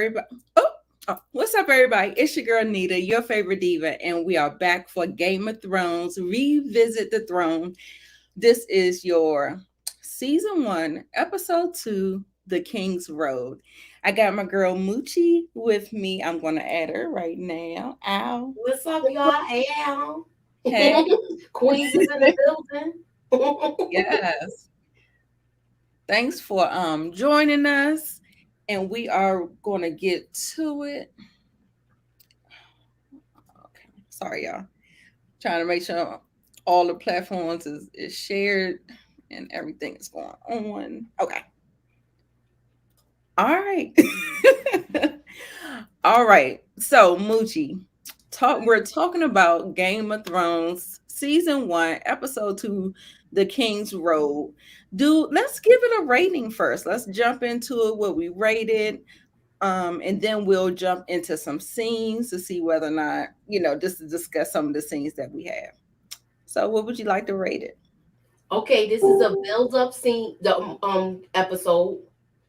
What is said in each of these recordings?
everybody? What's up, everybody? It's your girl Nita, your favorite diva, and we are back for Game of Thrones Revisit the Throne. This is your season 1, episode 2, The King's Road. I got my girl Moochie with me. I'm going to add her right now. Ow. What's up, y'all? Hey, Al. Hey. Queens is in the building. Yes. Thanks for joining us, and we are going to get to it. Okay. Sorry, y'all. Trying to make sure all the platforms is shared and everything is going on. Okay. All right. All right. So Moochie, we're talking about Game of Thrones season 1, episode 2, The King's Road. Let's give it a rating first. Let's jump into it, what we rated. And then we'll jump into some scenes to see whether or not, just to discuss some of the scenes that we have. So what would you like to rate it? Okay, this is a build-up scene, the episode.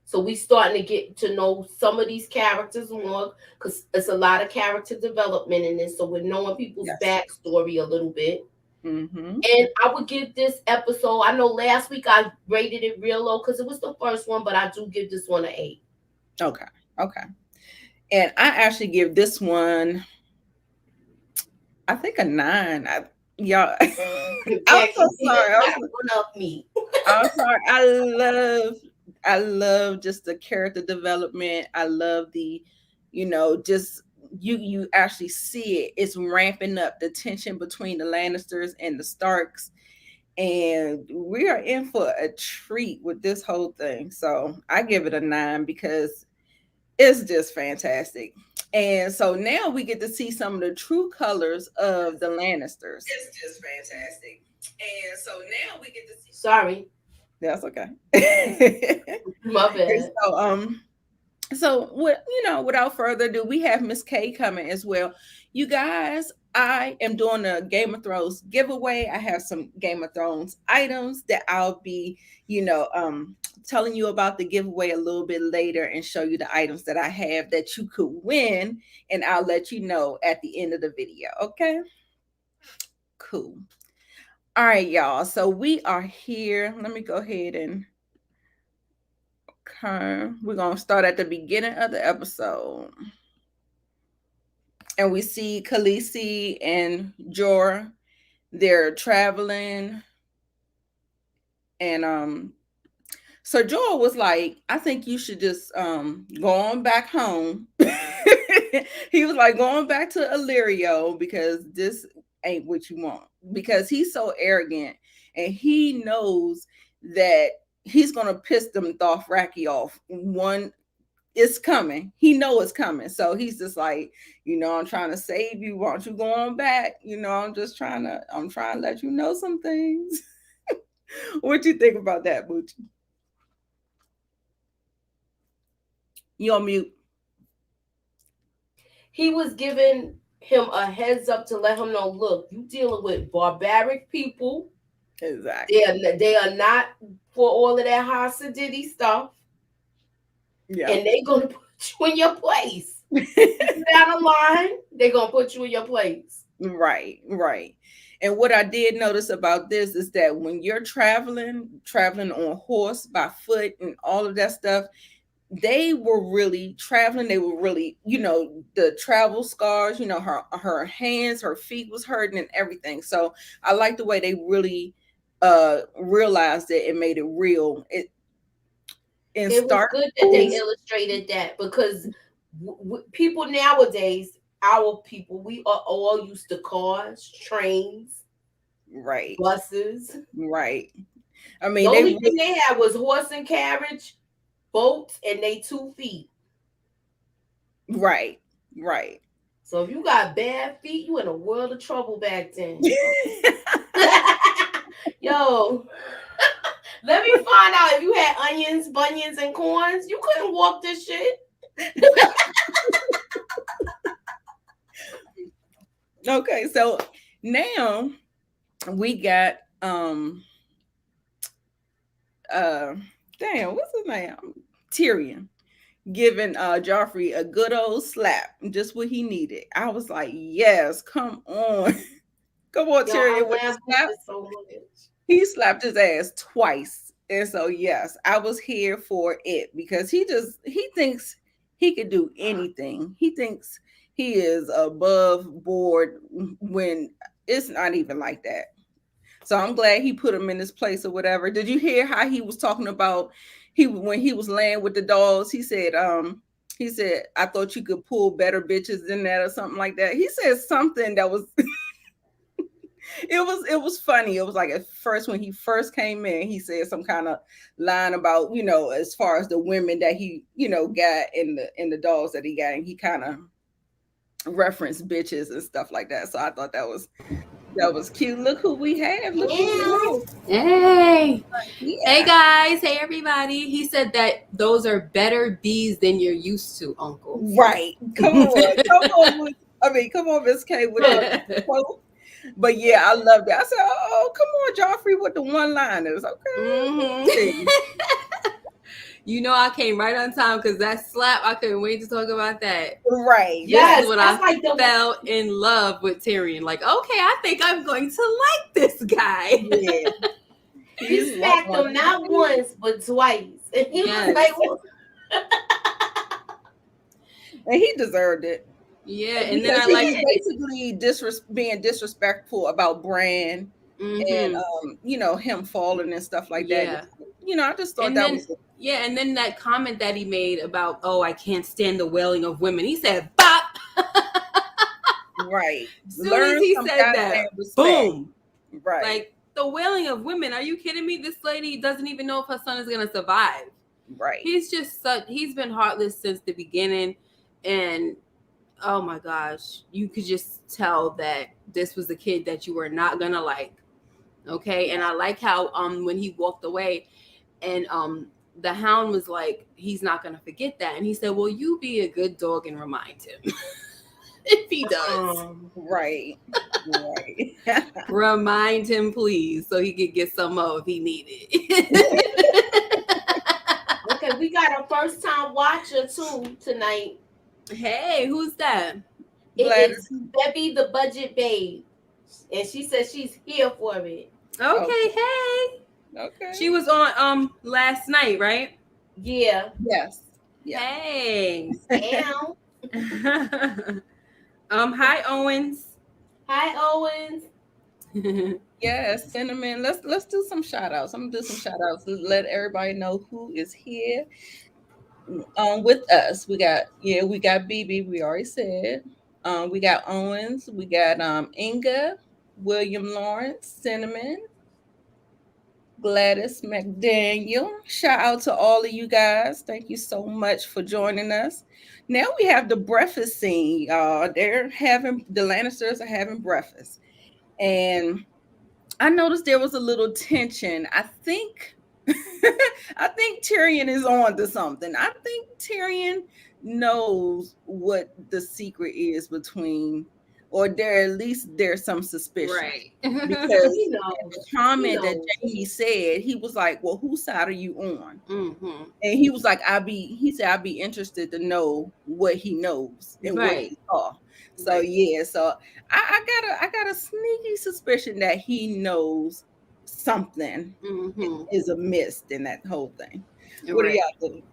So we starting to get to know some of these characters more because it's a lot of character development in this. So we're knowing people's backstory a little bit. Mm-hmm. And I would give this episode. I know last week I rated it real low because it was the first one, but I do give this one an 8. Okay. And I actually give this one, I think a 9. Y'all, I'm so sorry. I'm sorry. I love just the character development. I love the, just you actually see it. It's ramping up the tension between the Lannisters and the Starks. And we are in for a treat with this whole thing. So I give it a 9 because it's just fantastic. And so now we get to see some of the true colors of the Lannisters. It's just fantastic. And so now we get to see. Sorry. That's okay. My bad. So without further ado, we have Miss K coming as well. You guys, I am doing a Game of Thrones giveaway. I have some Game of Thrones items that I'll be, telling you about the giveaway a little bit later and show you the items that I have that you could win. And I'll let you know at the end of the video. Okay? Cool. All right, y'all. So we are here. Let me go ahead and we're going to start at the beginning of the episode. And we see Khaleesi and Jorah. They're traveling. And so Jorah was like, I think you should just go on back home. He was like, going back to Illyrio because this ain't what you want. Because he's so arrogant and he knows that he's gonna piss them Dothraki off. One, it's coming. He know it's coming. So he's just like, I'm trying to save you. Why don't you go on back? I'm trying to let you know some things. What you think about that, Moochie? You on mute. He was giving him a heads up to let him know, look, you dealing with barbaric people. Exactly. They are not for all of that high sedity stuff. Yeah. And they're going to put you in your place. Down the line, they're going to put you in your place. Right. And what I did notice about this is that when you're traveling on horse, by foot, and all of that stuff, they were really traveling. They were really, the travel scars, her hands, her feet was hurting and everything. So I like the way they really realized it and made it real. It was good that they illustrated that because people nowadays, our people, we are all used to cars, trains, right, buses. Right. I mean, the only thing they had was horse and carriage, boats, and they 2 feet. Right. So if you got bad feet, you in a world of trouble back then. Yo, let me find out if you had onions, bunions, and corns. You couldn't walk this shit. Okay, so now we got what's his name? Tyrion. giving Joffrey a good old slap, just what he needed. I was like, yes, come on. Come on, Yo, I Tyrion with the laughed at slap. this so much. He slapped his ass twice. And so yes, I was here for it because he thinks he could do anything. He thinks he is above board when it's not even like that. So I'm glad he put him in his place or whatever. Did you hear how he was talking about he when he was laying with the dogs? He said, I thought you could pull better bitches than that or something like that. He said something that was it was funny. It was like at first when he first came in, he said some kind of line about, as far as the women that he, got in the dogs that he got, and he kind of referenced bitches and stuff like that. So I thought that was cute. Look who we have. Look who we have. Hey. Yeah. Hey guys, hey everybody. He said that those are better bees than you're used to, Uncle. Right. Come on, Miss K with the quote. But yeah, I loved it. I said, "Oh, come on, Joffrey with the one-liners." Okay. Mm-hmm. I came right on time because that slap, I couldn't wait to talk about that. Right. Yes, This is when I fell in love with Tyrion. Like, okay, I think I'm going to like this guy. Yeah. He smacked him not once, but twice. And he was like, and he deserved it. Yeah, and then I like basically being disrespectful about Bran, and him falling and stuff like that. I just thought was and then that comment that he made about, oh, I can't stand the wailing of women. He said, "Bop." Right. As soon as he said that, boom. Right. Like, the wailing of women. Are you kidding me? This lady doesn't even know if her son is gonna survive. Right. He's been heartless since the beginning, and oh my gosh, you could just tell that this was a kid that you were not gonna like. Okay. And I like how when he walked away and the hound was like, he's not gonna forget that. And he said, well, you be a good dog and remind him. If he does. Right. Remind him, please, so he could get some more if he needed. Okay, we got a first time watcher too tonight. Hey, who's that? It's Bebby the Budget Babe. And she says she's here for it. Okay, hey. Okay. She was on last night, right? Yeah. Yes. Hey. Ow. Hi Owens. Hi Owens. Yes, Cinnamon. Let's do some shout outs. I'm gonna do some shout outs. Let everybody know who is here with us. We got BB, we already said. We got Owens, we got Inga, William Lawrence, Cinnamon, Gladys McDaniel. Shout out to all of you guys. Thank you so much for joining us. Now we have the breakfast scene. The Lannisters are having breakfast. And I noticed there was a little tension. I think Tyrion is on to something. I think Tyrion knows what the secret is between, or there's some suspicion. Right. Because the comment that Jamie said, he was like, well, whose side are you on? Mm-hmm. And he was like, he said, I'd be interested to know what he knows and what he saw. So so I got a sneaky suspicion that he knows something is amiss in that whole thing. What do y'all think?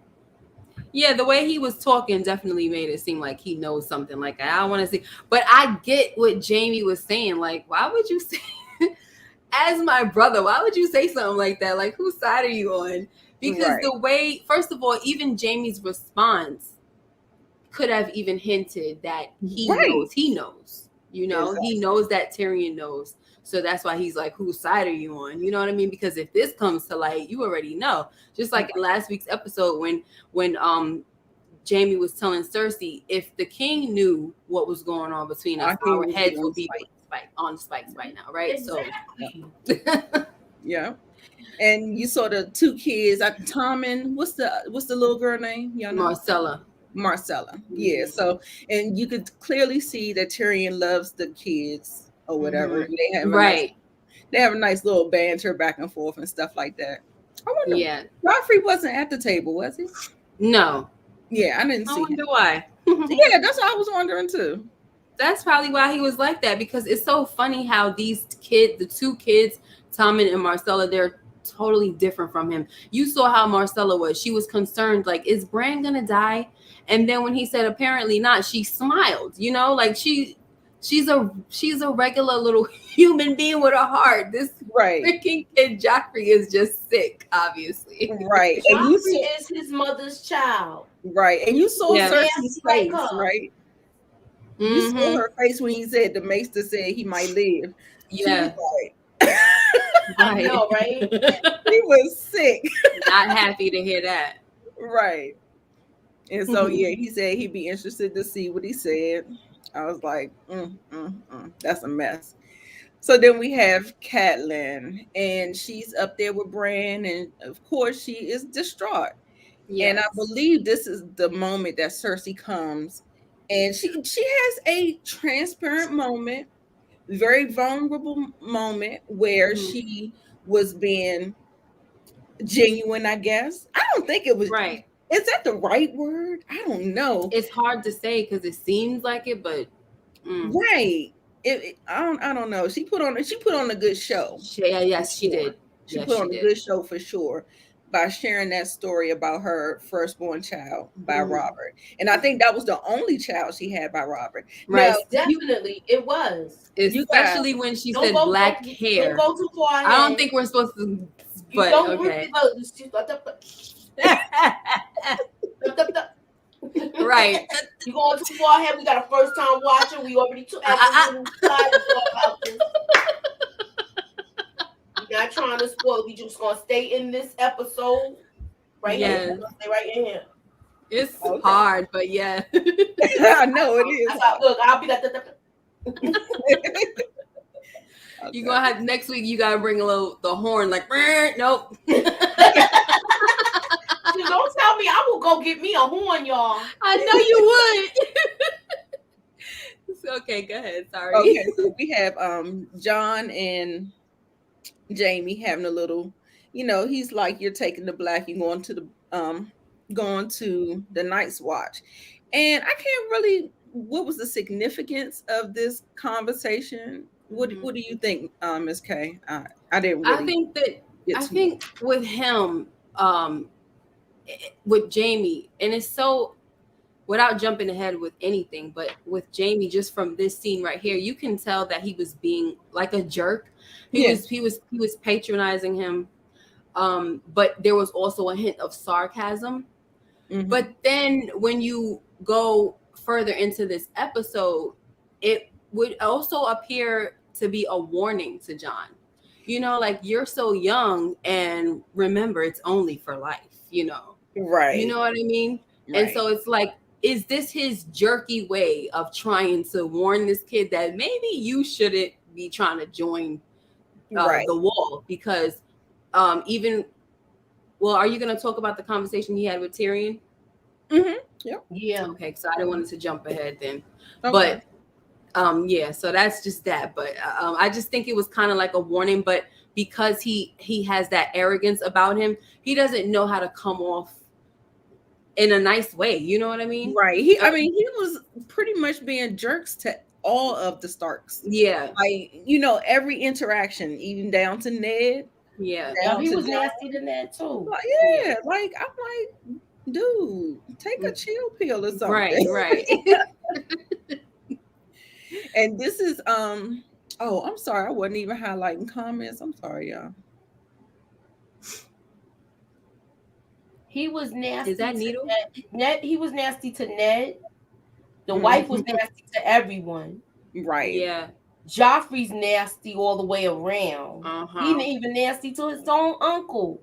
Yeah, the way he was talking definitely made it seem like he knows something. Like, I want to see, but I get what Jamie was saying. Like, why would you say, as my brother, why would you say something like that? Like, whose side are you on? Because the way, first of all, even Jamie's response could have even hinted that he knows. He knows, he knows that Tyrion knows. So that's why he's like, whose side are you on? You know what I mean? Because if this comes to light, you already know. Just like in last week's episode when Jamie was telling Cersei, if the king knew what was going on between us, our heads would be on spikes right now, right? Exactly. So yeah. And you saw the two kids, Tom and what's the little girl name? Y'all know? Marcella. Yeah. So, and you could clearly see that Tyrion loves the kids or whatever. They have a nice little banter back and forth and stuff like that. I wonder. Yeah. Joffrey wasn't at the table, was he? No. Yeah, I didn't I see wonder him. why. Yeah, that's what I was wondering too. That's probably why he was like that, because it's so funny how these kids, the two kids, Tommen and Marcella, they're totally different from him. You saw how Marcella was. She was concerned, like, is Bran gonna die? And then when he said apparently not, she smiled, like she's a regular little human being with a heart. This Right. freaking kid Joffrey is just sick, obviously. Right. And you Joffrey saw, is his mother's child. right. And you saw Yeah. Cersei's Like face, her. right? You saw her face when he said the maester said he might live. She was Yeah. like, I know, right? he was sick. Not happy to hear that. Right. And so yeah, he said he'd be interested to see what he said. I was like, that's a mess. So then we have Catelyn, and she's up there with Bran, and of course she is distraught. Yes. And I believe this is the moment that Cersei comes, and she has a transparent moment, very vulnerable moment where she was being genuine, I guess. I don't think it was right. Is that the right word? I don't know. It's hard to say because it seems like it, but right. I don't know. She put on a good show. Yes, she did. She put on a good show for sure by sharing that story about her firstborn child by Robert. And I think that was the only child she had by Robert. Right. Now, Definitely it was. Especially when she said black hair. Don't go too far ahead. I don't think we're supposed to, but okay. Right. You going too far ahead. We got a first time watcher. We already took about this. We're not trying to spoil. We just gonna stay in this episode right here. Stay right in here. It's hard, but yeah. I know it is. Look, I'll be that. You're gonna have next week. You gotta bring the horn, like nope. Don't tell me I will go get me a horn, y'all. I know you would. Okay, go ahead. Sorry. Okay, so we have Jon and Jamie having a little, he's like, you're taking the black, you're going to the Night's Watch. And I can't really, what was the significance of this conversation? What do you think, Ms. K? I didn't really I think with him, with Jamie, and it's so, without jumping ahead with anything, but with Jamie, just from this scene right here, you can tell that he was being like a jerk. He was patronizing him, but there was also a hint of sarcasm. But then when you go further into this episode, it would also appear to be a warning to Jon. Like, you're so young, and remember, it's only for life. Right. You know what I mean? Right. And so it's like, is this his jerky way of trying to warn this kid that maybe you shouldn't be trying to join the wall? Because are you going to talk about the conversation he had with Tyrion? Yep. Yeah. Okay, so I didn't want to jump ahead then. Okay. But so that's just that. But I just think it was kind of like a warning, but because he has that arrogance about him, he doesn't know how to come off in a nice way. You know what I mean? Right. He was pretty much being jerks to all of the Starks. Yeah. Like, every interaction, even down to Ned. Yeah. He was nasty to Ned too. Yeah. Like, I'm like, dude, take a chill pill or something. Right. And this is I'm sorry, I wasn't even highlighting comments. I'm sorry, y'all. He was nasty. Is that Nita? Ned, he was nasty to Ned. The wife was nasty to everyone. Right. Yeah. Joffrey's nasty all the way around. He ain't even nasty to his own uncle.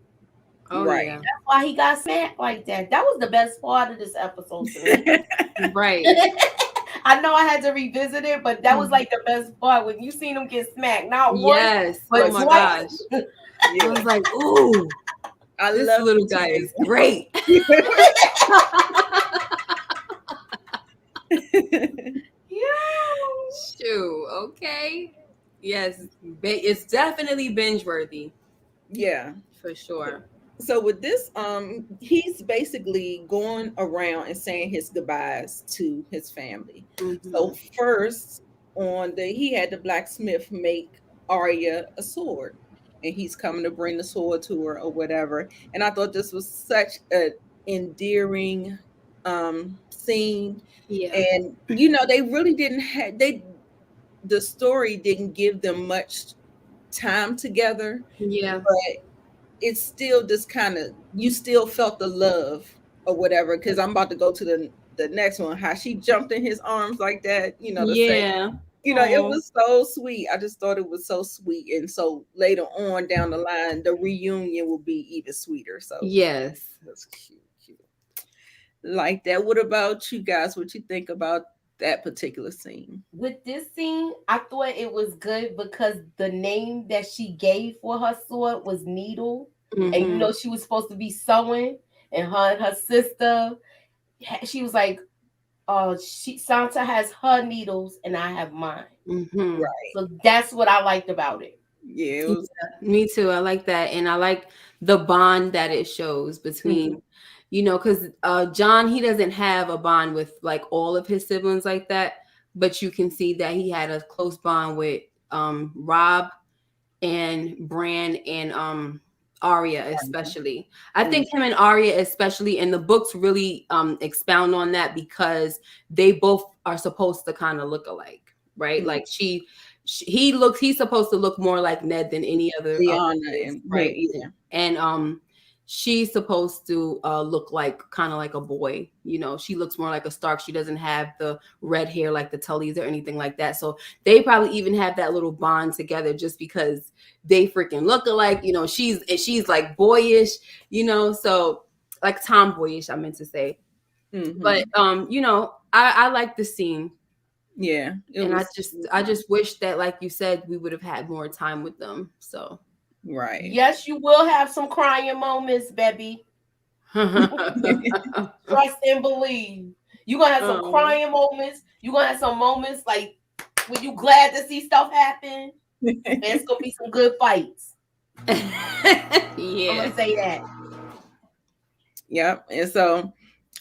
Oh, right. Yeah. That's why he got smacked like that. That was the best part of this episode to me. Right. I know I had to revisit it, but that was like the best part when you seen him get smacked. Not once, but my gosh. I was like, ooh, this little guy is great. Shoot, okay. Yes, it's definitely binge worthy. Yeah, for sure. So with this, he's basically going around and saying his goodbyes to his family. So Mm-hmm. first, he had the blacksmith make Arya a sword, and he's coming to bring the sword to her or whatever. And I thought this was such an endearing scene, Yeah. and they really didn't have the story didn't give them much time together, Yeah. but it's still just kind of, you still felt the love or whatever. Because I'm about to go to the next one, how she jumped in his arms like that, to say, Yeah. it Oh. was so sweet. I just thought it was so sweet, and so later on down the line, the reunion will be even sweeter. So Yes. that's cute, cute like that. What about you guys? What you think about that particular scene? With this scene, I thought it was good because the name that she gave for her sword was Needle. And Mm-hmm. she was supposed to be sewing, and her sister, she was like, Santa has her needles and I have mine. Mm-hmm. Right. So that's what I liked about it. Yeah, it Yeah, was. me too. I like that. And I like the bond that it shows between, because John, he doesn't have a bond with like all of his siblings like that, but you can see that he had a close bond with Rob and Bran and Arya especially. I Mhm. think him and Arya especially, and the books really expound on that because they both are supposed to kind of look alike, right? Mhm. Like he's supposed to look more like Ned than any other Liana is, and right? yeah. And she's supposed to look like kind of like a boy. She looks more like a Stark. She doesn't have the red hair like the Tullys or anything like that. So they probably even have that little bond together just because they freaking look alike. She's like boyish, so like tomboyish, I meant to say. But Hmm. I like the scene. Yeah, it And was I nice. just wish that, like you said, we would have had more time with them. So Right. Yes, you will have some crying moments, baby. Trust and believe. You're gonna have some um, crying moments. You're gonna have some moments like when you glad to see stuff happen. And it's gonna be some good fights. I'm yeah. gonna say that. Yep. And so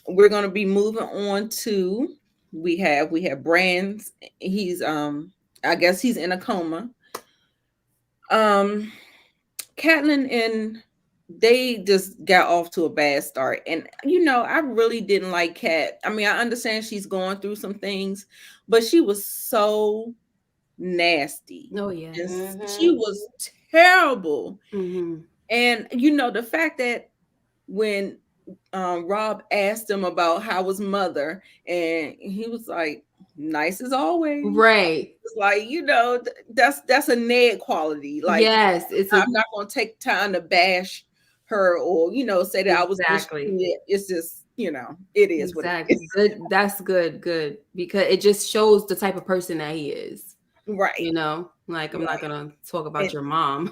we're gonna be moving on to, we have Brands. He's I guess he's in a coma. Um Catelyn and they just got off to a bad start. And I really didn't like Cat. I mean, I understand she's going through some things, but she was so nasty. Oh yeah. And she Mm-hmm. was terrible. Mm-hmm. And the fact that when Rob asked him about how his mother, and he was like, "Nice as always." Right. It's like, that's a Ned quality. Like, Yes, it's a I'm not gonna take time to bash her or say that I was exactly. mistreated. It's just, it is what it Exactly. is. Good. That's good. Good. Because it just shows the type of person that he is. Right, Like I'm not right. gonna talk about And your mom.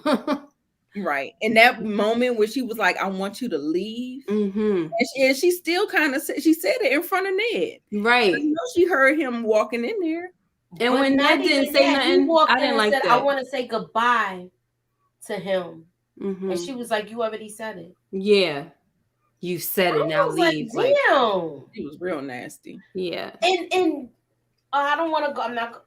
right. And that moment where she was like, "I want you to leave." Mm-hmm. And she still kind of said, she said it in front of Ned. I Right. know she heard him walking in there. And But when not Ned didn't even say that. He nothing, I walked in didn't and like said, I that. want to say goodbye to him. And Mm-hmm. she was like, you already said it. Yeah. You said it. I Now was like, leave. Like, damn. He was real nasty. yeah. And I don't want to go. I'm not.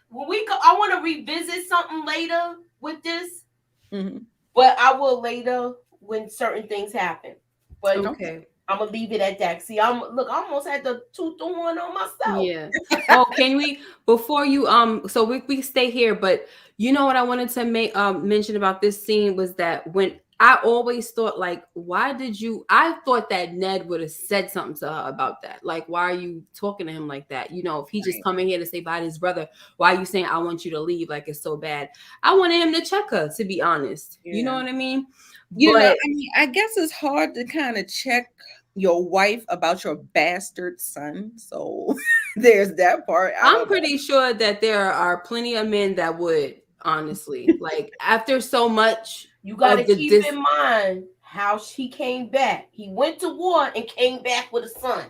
When we go, I want to revisit something later with this, Hmm. but I will later when certain things happen. But Okay. Okay. I'm gonna leave it at that. See, I almost had the two to one on myself. Yeah. Oh, can we before you so we stay here, but you know what I wanted to make mention about this scene was that when I always thought like I thought that Ned would have said something to her about that. Like, why are you talking to him like that? If he just Right. coming here to say bye to his brother, why are you saying I want you to leave? Like it's so bad. I wanted him to check her, to be honest. You know Yeah. what I mean? But I mean, I guess it's hard to kind of check your wife about your bastard son. So there's that part. I I'm don't know. pretty sure that there are plenty of men that would, honestly, like after so much You got to of the keep in mind how he came back. He went to war and came back with a son.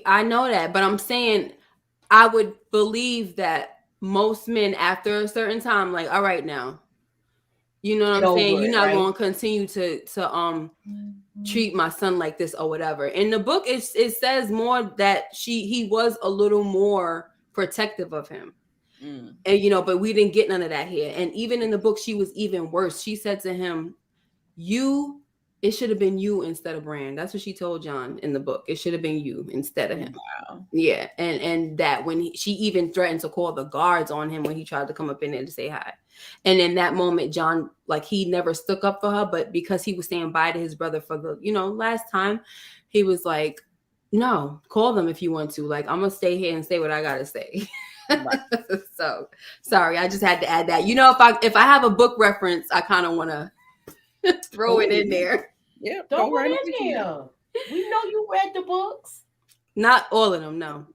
I know that, but I'm saying I would believe that most men after a certain time, like, all right now, You know what I'm saying? You're not going to continue to treat my son like this or whatever. In the book, it says more that he was a little more protective of him. And but we didn't get none of that here. And even in the book, she was even worse. She said to him, it should have been you instead of Bran. That's what she told Jon in the book. It should have been you instead of him. Wow. Yeah. And that when she even threatened to call the guards on him when he tried to come up in there to say hi. And in that moment, Jon, like, he never stuck up for her, but because he was staying by to his brother for the, last time, he was like, no, call them if you want to. Like, I'm going to stay here and say what I got to say. Right. So sorry, I just had to add that. If I have a book reference, I kind of want to throw it in there. Yeah, throw it in there. We know you read the books. Not all of them, no.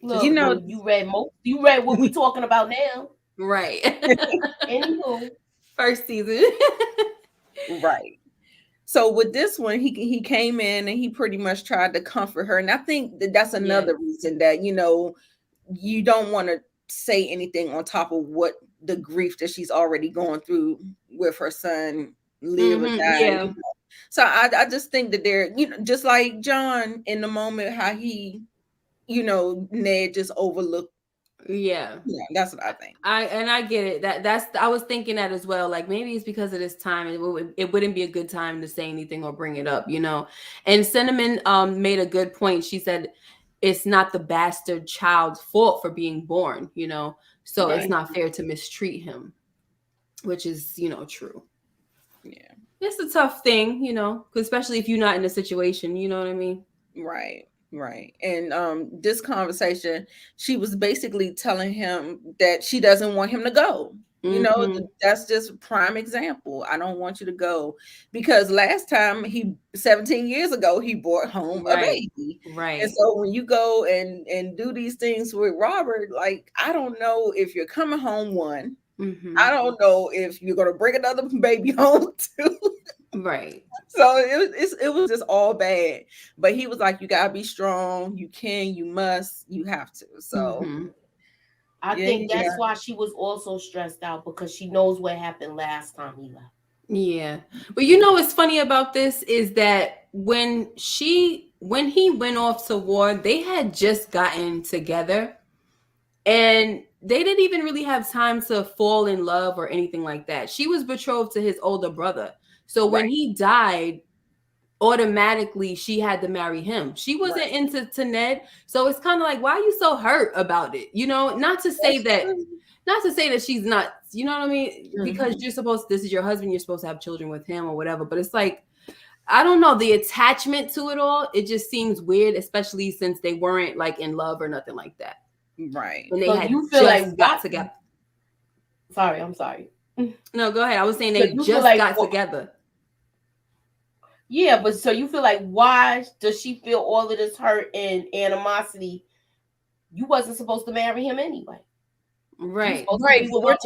Look, you read most. You read what we're talking about now, right? Anywho, first season, right. So with this one, he came in and he pretty much tried to comfort her, and I think that's another reason that you don't want to say anything on top of what the grief that she's already going through with her son live or die. Yeah. So I just think that they're, just like Jon in the moment, how he, Ned just overlooked. Yeah, that's what I think. I get it. I was thinking that as well. Like, maybe it's because of this time. It wouldn't be a good time to say anything or bring it up, And Cinnamon made a good point. She said it's not the bastard child's fault for being born, so it's not fair to mistreat him, which is, true. Yeah. It's a tough thing, especially if you're not in a situation, you know what I mean? Right. Right. And this conversation, she was basically telling him that she doesn't want him to go. That's just a prime example. I don't want you to go, because last time 17 years ago, he brought home a baby. Right. And so when you go and do these things with Robert, like, I don't know if you're coming home one. I don't know if you're going to bring another baby home too. Right. So it was just all bad. But he was like, you got to be strong. You can, you must, you have to. So I think that's why she was also stressed out, because she knows what happened last time he left. Yeah. But what's funny about this is that when he went off to war, they had just gotten together, and they didn't even really have time to fall in love or anything like that. She was betrothed to his older brother. So when he died, automatically she had to marry him. She wasn't into Ned. So it's kind of like, why are you so hurt about it? Not to say that she's not, you know what I mean? Because this is your husband, you're supposed to have children with him or whatever. But it's like, I don't know, the attachment to it all, it just seems weird, especially since they weren't like in love or nothing like that. Right. When they had just got together. Sorry, I'm sorry. No, go ahead. I was saying they just got together. Yeah, but so you feel like, why does she feel all of this hurt and animosity? You wasn't supposed to marry him anyway. Right. Right. But we're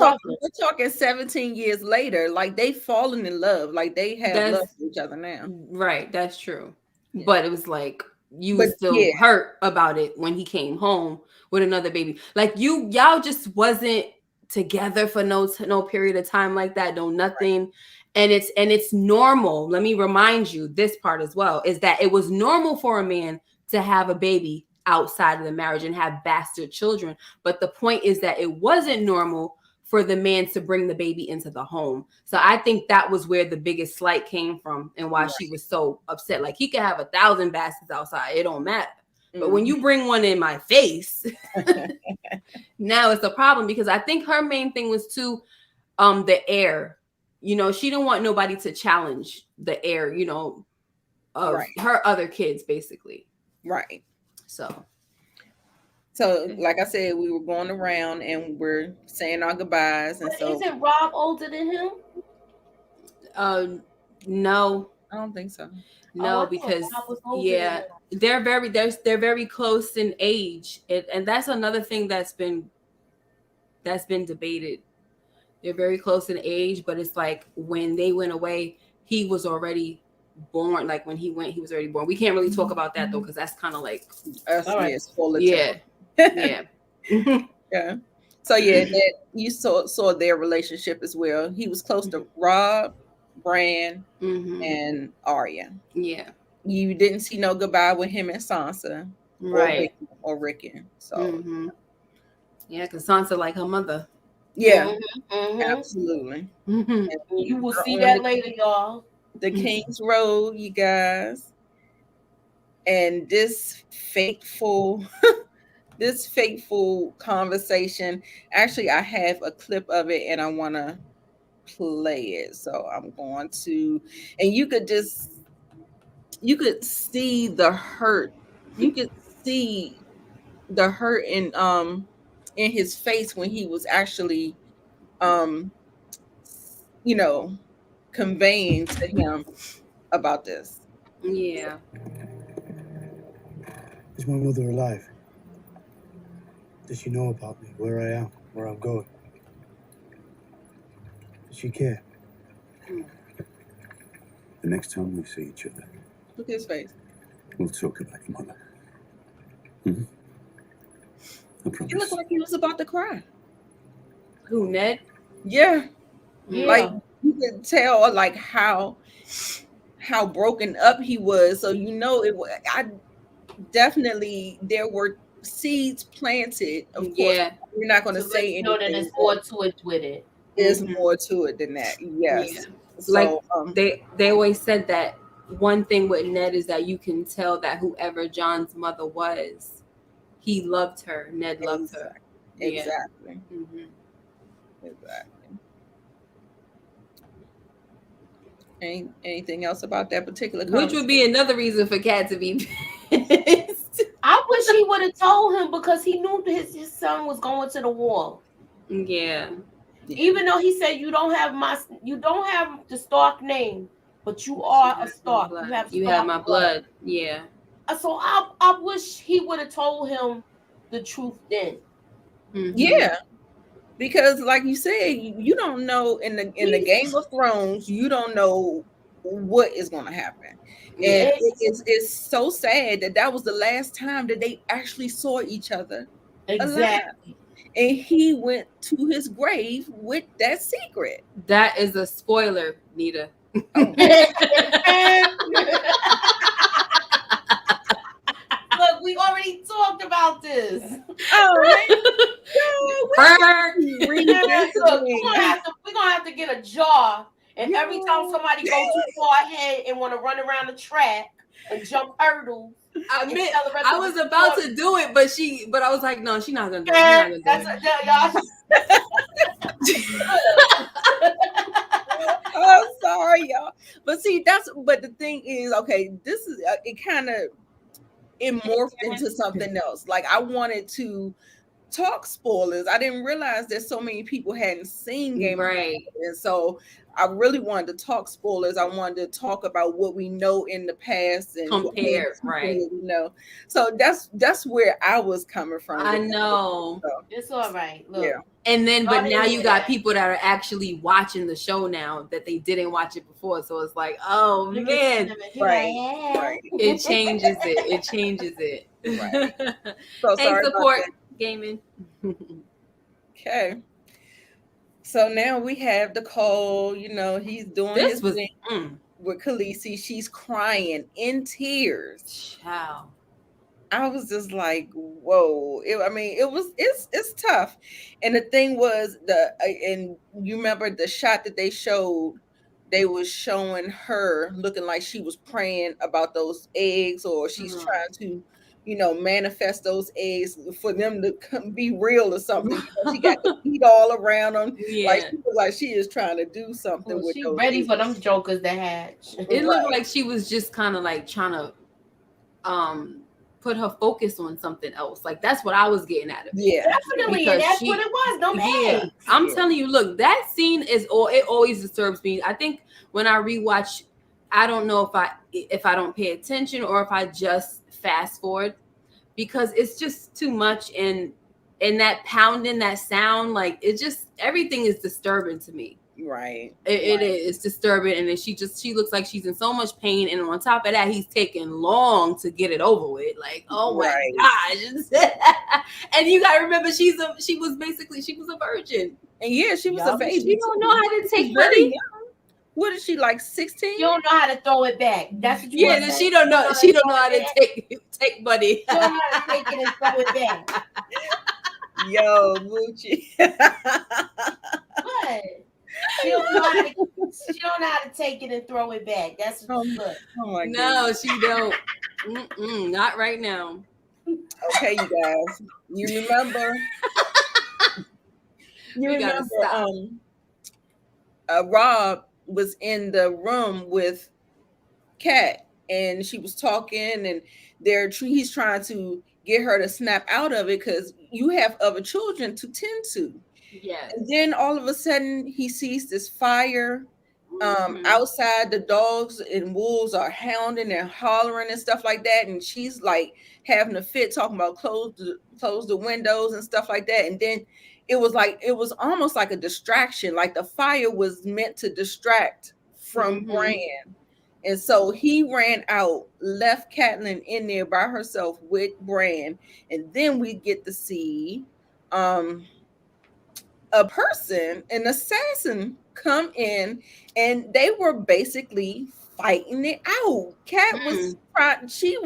talking 17 years later. Like, they've fallen in love. Like, they have love for each other now. Right. That's true. Yeah. But it was like, you were still hurt about it when he came home with another baby. Like, y'all just wasn't together for no period of time like that. No, nothing. Right. And it's normal. Let me remind you this part as well, is that it was normal for a man to have a baby outside of the marriage and have bastard children. But the point is that it wasn't normal for the man to bring the baby into the home. So I think that was where the biggest slight came from, and why she was so upset. Like, he could have 1,000 bastards outside. It don't matter. But when you bring one in my face, now it's a problem, because I think her main thing was too, the heir. She didn't want nobody to challenge the heir, of her other kids, basically. Right. So, like I said, we were going around and we're saying our goodbyes. And so, isn't Rob older than him? No, I don't think so. No, because they're very close in age, and that's another thing that's been debated. They're very close in age, but it's like when they went away, he was already born. Like, when he went, he was already born. We can't really talk about that though, because that's kind of like it's full of yeah. yeah. So yeah, that you saw their relationship as well. He was close to Rob, Bran, and Arya. Yeah. You didn't see no goodbye with him and Sansa, Right. or Rickon. So yeah, because Sansa like her mother. yeah, absolutely. You will see that later, y'all. The Kingsroad, you guys, and this fateful conversation. Actually, I have a clip of it, and I want to play it. So I'm going to, and you could see the hurt. You could see the hurt in his face when he was actually um you know conveying to him about this. Yeah. Is my mother alive? Does she know about me, where I am, where I'm going? Does she care? The next time we see each other, Look at his face. we'll talk about your mother. Mm-hmm. I promise. He looked like he was about to cry. Who, Ned? Yeah. Like you could tell like how broken up he was. So I definitely there were seeds planted. Of course, we're not going to say anything. Know that there's more to it with it. There's more to it than that. Yes. Yeah. So, like they always said that one thing with Ned is that you can tell that whoever Jon's mother was, he loved her. Ned loved her. Exactly. Yeah. Exactly. Anything else about that particular Which would be another reason for Kat to be pissed. I wish he would have told him because he knew his son was going to the war. Yeah. Even though he said you don't have the Stark name, but you are a Stark. You have my blood. Yeah. So I wish he would have told him the truth then. Yeah. Because like you said, you don't know in the Game of Thrones, you don't know what is going to happen. And it's so sad that was the last time that they actually saw each other. Exactly. Alive. And he went to his grave with that secret. That is a spoiler, Nita. Look, we already talked about this. We're gonna have to get a jar, and every time somebody goes too far ahead and want to run around the track and jump hurdles. I was about to do it, but I was like, no, she's not gonna do it. Oh, sorry, y'all. But see, but the thing is, okay, this is it kind of morphed into something else. Like I wanted to talk spoilers. I didn't realize that so many people hadn't seen Game of Thrones, and so I really wanted to talk spoilers. I wanted to talk about what we know in the past and compare, right? So that's where I was coming from. I know. So, it's all right. Look. Yeah. And then, but now you got people that are actually watching the show now that they didn't watch it before. So it's like, oh man, right. It changes it. It changes it. Right. So hey, support gaming. Okay. So now we have the Cole. He's doing his thing with Khaleesi. She's crying in tears. Wow. I was just like, whoa. It's tough. And the thing was and you remember the shot that they showed, they was showing her looking like she was praying about those eggs, or she's trying to, manifest those eggs for them to be real or something. She got the heat all around them. Yeah. Like she is trying to do something with those ready eggs. for them jokers to hatch. It looked like she was just kind of like trying to put her focus on something else. Like that's what I was getting at. Yeah, definitely. That's what it was. Them eggs. I'm telling you, look, that scene it always disturbs me. I think when I rewatch, I don't know if I don't pay attention or if I just fast forward, because it's just too much, and that pounding, that sound, like it just, everything is disturbing to me. Right. It is disturbing, and then she looks like she's in so much pain, and on top of that, he's taking long to get it over with. Like, oh my gosh! And you gotta remember, she was a virgin, and yeah, she was a baby. She don't know how to take very money. young. What is she, like 16? You don't know how to throw it back. That's what you Yeah, she don't know. She don't know how to take money. She don't know how to take it and throw it back. Yo, Moochie. What? She don't know how to take it and throw it back. That's what you look. Oh my No, she don't. Not right now. Okay, you guys. You remember? Rob was in the room with Kat, and she was talking, and he's trying to get her to snap out of it because you have other children to tend to. Yes. And then all of a sudden he sees this fire outside. The dogs and wolves are hounding and hollering and stuff like that, and she's like having a fit, talking about close the windows and stuff like that. And then it was almost like a distraction, like the fire was meant to distract from Bran. And so he ran out, left Catelyn in there by herself with Bran, and then we get to see a person, an assassin, come in, and they were basically fighting it out. Kat was trying, she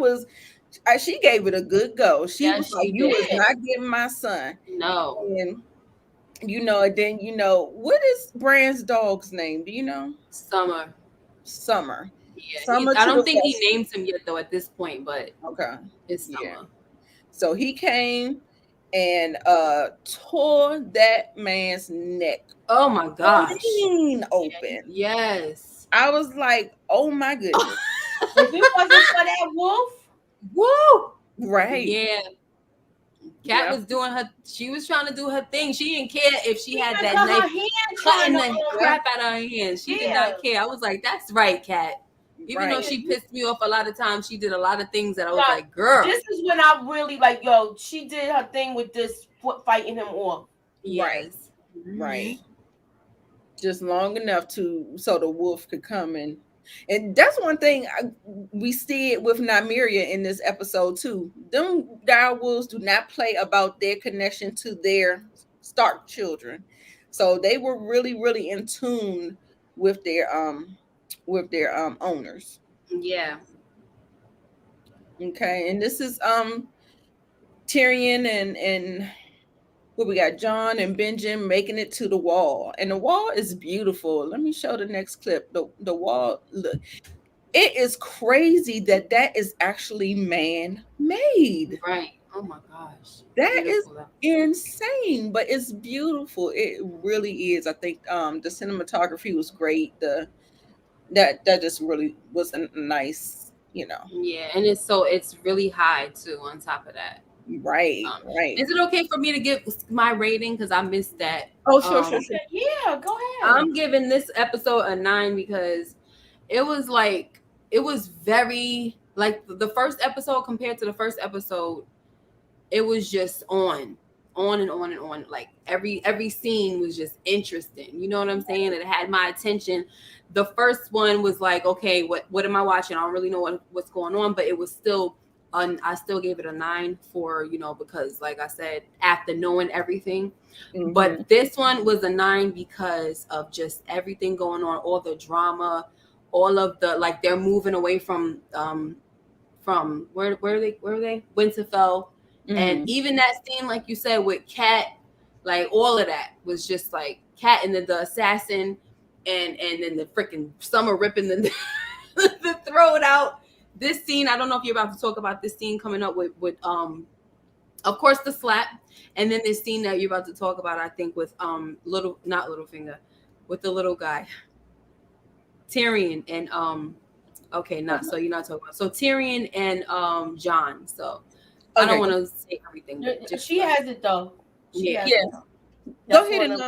gave it a good go. She was like, "You is not getting my son." No. And then what is Bran's dog's name? Do you know? Summer. Yeah, Summer. I don't think he names him yet though at this point, but okay, it's Summer. Yeah. So he came and tore that man's neck. Oh my gosh. Clean open. Yes. I was like, oh my goodness. If it wasn't for that wolf, woo. Right. Yeah. Kat was doing she was trying to do her thing. She didn't care if she had that knife cutting the crap out of her hands. She did not care. I was like, that's right, Kat. Even though she pissed me off a lot of times, she did a lot of things that I was like, girl. This is when I really like, she did her thing with this fighting him off. Yes. Right. Just long enough so the wolf could come in. And that's one thing we see it with Nymeria in this episode too. Them dire wolves do not play about their connection to their Stark children. So they were really, really in tune with their owners. Yeah. Okay, and this is Tyrion and what we got, Jon and Benjen making it to the wall, and the wall is beautiful. Let me show the next clip. The wall, look, it is crazy that is actually man-made. Right. Oh my gosh. That is insane, but it's beautiful. It really is. I think the cinematography was great. That just really was a nice, Yeah, and it's really high too on top of that. Right. Is it okay for me to give my rating because I missed that? Oh, sure. Yeah, go ahead. I'm giving this episode a 9 because it was very like the first episode compared to the first episode. It was just on and on and on. Like every scene was just interesting. You know what I'm saying? It had my attention. The first one was like, okay, what am I watching? I don't really know what's going on, but it was still I still gave it a 9 for, because like I said, after knowing everything. But this one was a 9 because of just everything going on, all the drama, all of the, like, they're moving away from where are they? Winterfell. And even that scene, like you said, with Kat, like all of that was just like Kat and the assassin and then the freaking Summer ripping the throat out. This scene, I don't know if you're about to talk about this scene coming up with of course the slap, and then this scene that you're about to talk about, I think with not Littlefinger, with the little guy, Tyrion and so you're not talking about Tyrion and Jon. So I don't want to say everything. She has it though. Yeah. Go ahead and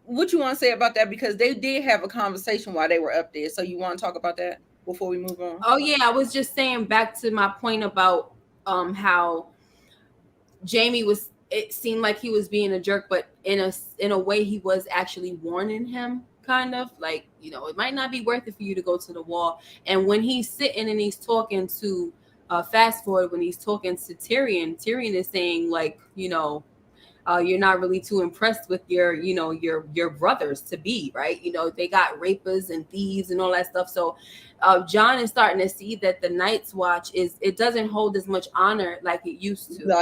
what you want to say about that, because they did have a conversation while they were up there. So you want to talk about that before we move on? Oh yeah, I was just saying back to my point about how Jamie it seemed like he was being a jerk, but in a way he was actually warning him kind of like, it might not be worth it for you to go to the wall. And when he's sitting and he's talking to fast forward, when he's talking to Tyrion is saying like, you're not really too impressed with your brothers to be, right? They got rapers and thieves and all that stuff. So Jon is starting to see that the Night's Watch it doesn't hold as much honor like it used to,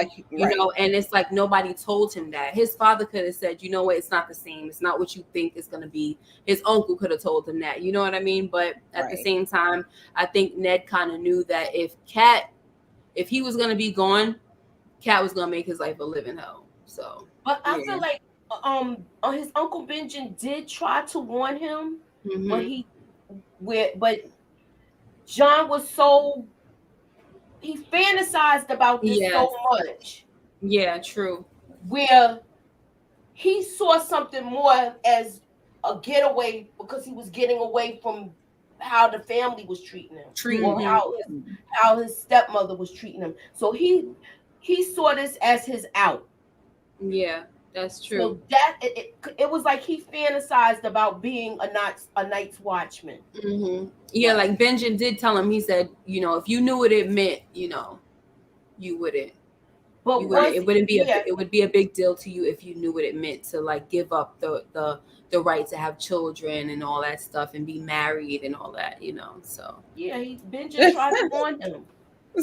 and it's like nobody told him that. His father could have said, you know what, it's not the same, it's not what you think it's going to be. His uncle could have told him that, you know what I mean? But at the same time, I think Ned kind of knew that if he was going to be gone, Cat was going to make his life a living hell. So, but I feel like his uncle Benjen did try to warn him, but Jon was he fantasized about this so much. Yeah, true. Where he saw something more as a getaway because he was getting away from how the family was treating him, or how his stepmother was treating him. So he saw this as his out. Yeah, that's true. So that it was like he fantasized about being a night's watchman. Yeah, like Benjen did tell him. He said, if you knew what it meant, you wouldn't. But it wouldn't be it would be a big deal to you if you knew what it meant to like give up the right to have children and all that stuff and be married and all that, So Benjen tried to warn him.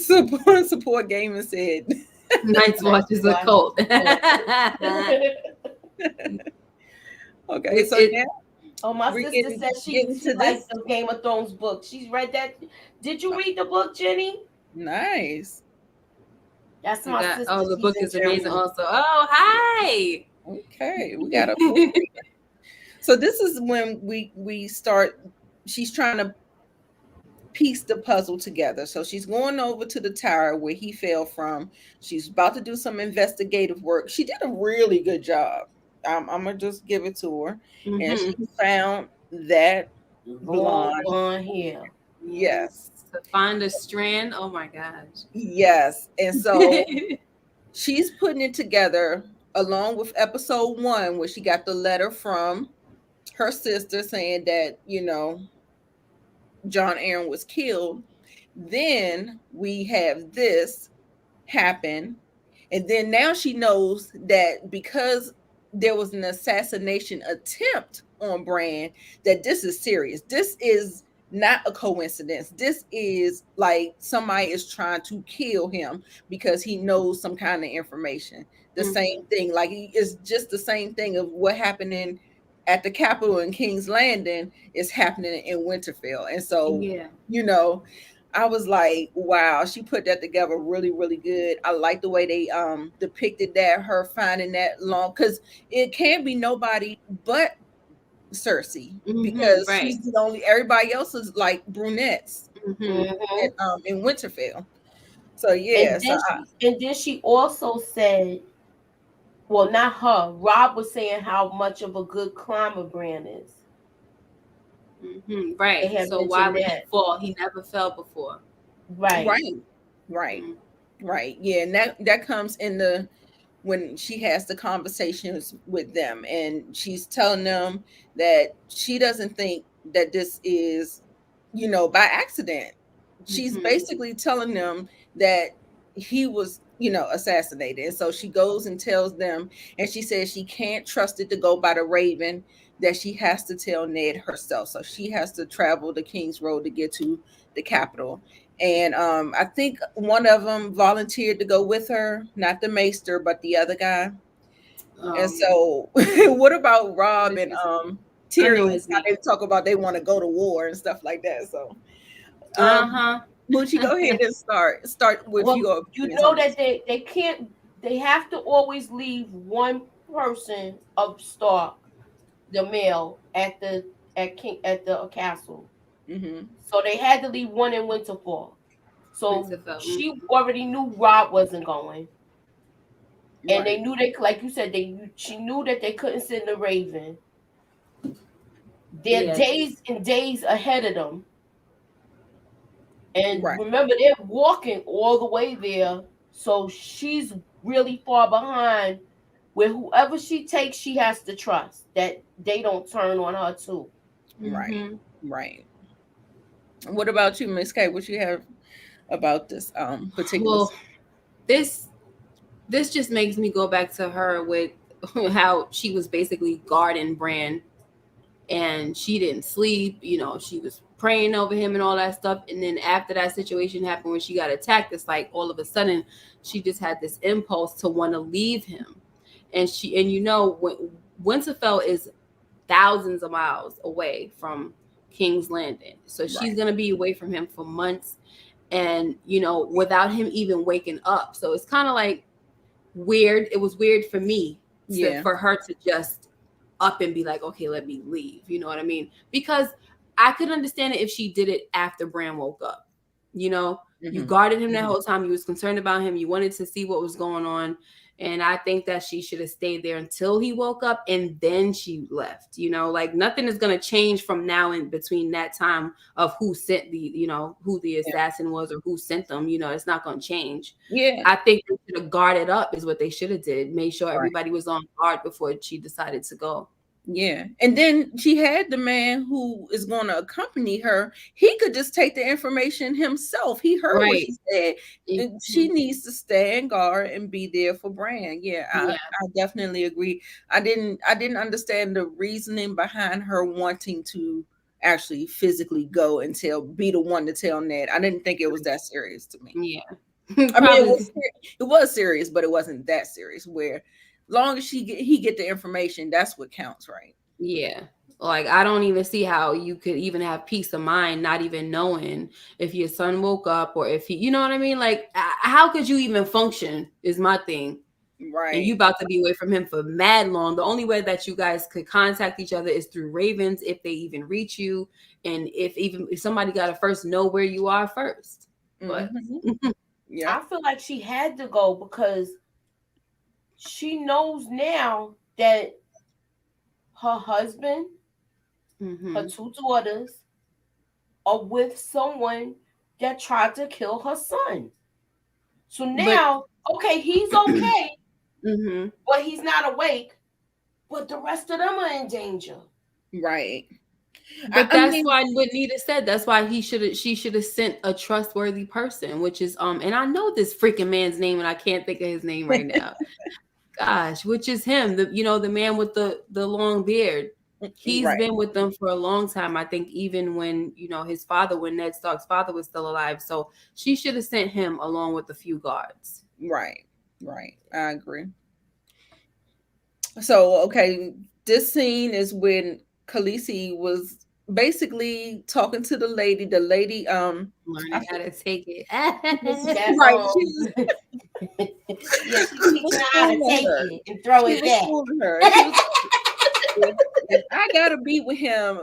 Support Gaming said. Night's Watch is a cult. Okay, so now my sister said she likes the Game of Thrones book. She's read that. Did you read the book, Jenny? Nice. That's my sister. Oh, the book is amazing also. Oh, hi. Okay, we got a book. So this is when we start. She's trying to piece the puzzle together. So she's going over to the tower where he fell from. She's about to do some investigative work. She did a really good job. I'm gonna just give it to her. And she found that blonde hair. Yes. To find a strand. Oh my gosh. Yes. And so she's putting it together along with episode 1, where she got the letter from her sister saying that, Jon Arryn was killed. Then we have this happen. And then now she knows that because there was an assassination attempt on Bran, that this is serious. This is not a coincidence. This is like somebody is trying to kill him because he knows some kind of information. The same thing, like it's just the same thing of what happened at the Capitol in King's Landing is happening in Winterfell. And so, I was like, wow, she put that together really, really good. I like the way they depicted that, her finding that long, because it can't be nobody but Cersei, because she's the only, everybody else is like brunettes in Winterfell. So yeah. And then she also said, well, not her. Rob was saying how much of a good climber Bran is. Right. So why would he fall? He never fell before. Right. Yeah, and that comes in when she has the conversations with them, and she's telling them that she doesn't think that this is, by accident. She's basically telling them that he was, assassinated. And so she goes and tells them, and she says she can't trust it to go by the Raven, that she has to tell Ned herself. So she has to travel the Kingsroad to get to the capital. And I think one of them volunteered to go with her, not the Maester, but the other guy. And so what about Rob and Tyrion? They talk about they want to go to war and stuff like that. So Moochie, go ahead and start with your. You know that they can't. They have to always leave one person of Stark, the male, at the castle. So they had to leave one in Winterfell. So she already knew Rob wasn't going, and they knew like you said, she knew that they couldn't send the Raven. They're days and days ahead of them. And remember, they're walking all the way there. So she's really far behind where whoever she takes, she has to trust that they don't turn on her too. Right. Right. What about you, Miss K? What you have about this particular? Well, this just makes me go back to her with how she was basically guarding Bran, and she didn't sleep. You know, she was praying over him and all that stuff. And then after that situation happened, when she got attacked, it's like all of a sudden she just had this impulse to want to leave him. And you know, Winterfell is thousands of miles away from King's Landing, so she's gonna be away from him for months, and you know, without him even waking up. So it's kind of like weird. It was weird for me for her to just up and be like, okay, let me leave. You know what I mean? Because I could understand it if she did it after Bran woke up. You know, you guarded him that whole time. You was concerned about him. You wanted to see what was going on. And I think that she should have stayed there until he woke up, and then she left. You know, like nothing is going to change from now and between that time of who sent the, you know, who the assassin was or who sent them. You know, it's not going to change. Yeah. I think they should have guarded up is what they should have did. Made sure everybody was on guard before she decided to go. Yeah. And then she had the man who is going to accompany her. He could just take the information himself. He heard what she said. She needs to stay and guard and be there for Bran. Yeah, I definitely agree. I didn't understand the reasoning behind her wanting to actually physically go and be the one to tell Ned. I didn't think it was that serious to me. Yeah. I mean, it was serious, but it wasn't that serious where long as he get the information, that's what counts, right? Yeah. Like I don't even see how you could even have peace of mind not even knowing if your son woke up or if he, you know what I mean? Like how could you even function is my thing. Right. And you about to be away from him for mad long. The only way that you guys could contact each other is through ravens, if they even reach you, and if somebody got to first know where you are first. But I feel like she had to go because she knows now that her husband, her two daughters are with someone that tried to kill her son. So now, okay, he's okay, but he's not awake. But the rest of them are in danger. Right. But that's why what Nita said. That's why she should have sent a trustworthy person, which is and I know this freaking man's name and I can't think of his name right now. Gosh, which is him, the man with the long beard. He's been with them for a long time. I think even when, his father, when Ned Stark's father was still alive. So she should have sent him along with a few guards. Right. I agree. So, okay, this scene is when Khaleesi was basically talking to the lady. The lady, learning how to take it. Right. She's teaching her how to take it and throw it back. If I gotta be with him,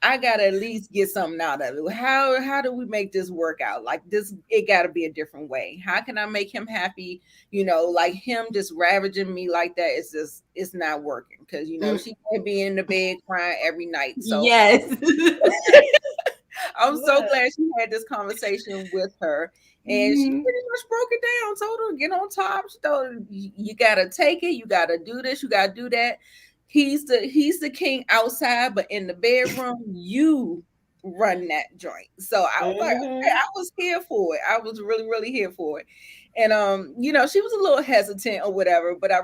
I gotta at least get something out of it. How do we make this work out? Like this, it gotta be a different way. How can I make him happy? Like him just ravaging me like that. It's not working because she can't be in the bed crying every night. So yes. I'm so glad she had this conversation with her. And she pretty much broke it down, told her, get on top. She told her, you gotta take it, you gotta do this, you gotta do that. He's the king outside, but in the bedroom, you run that joint. So I was like, okay, I was here for it. I was really, really here for it. And she was a little hesitant or whatever, but I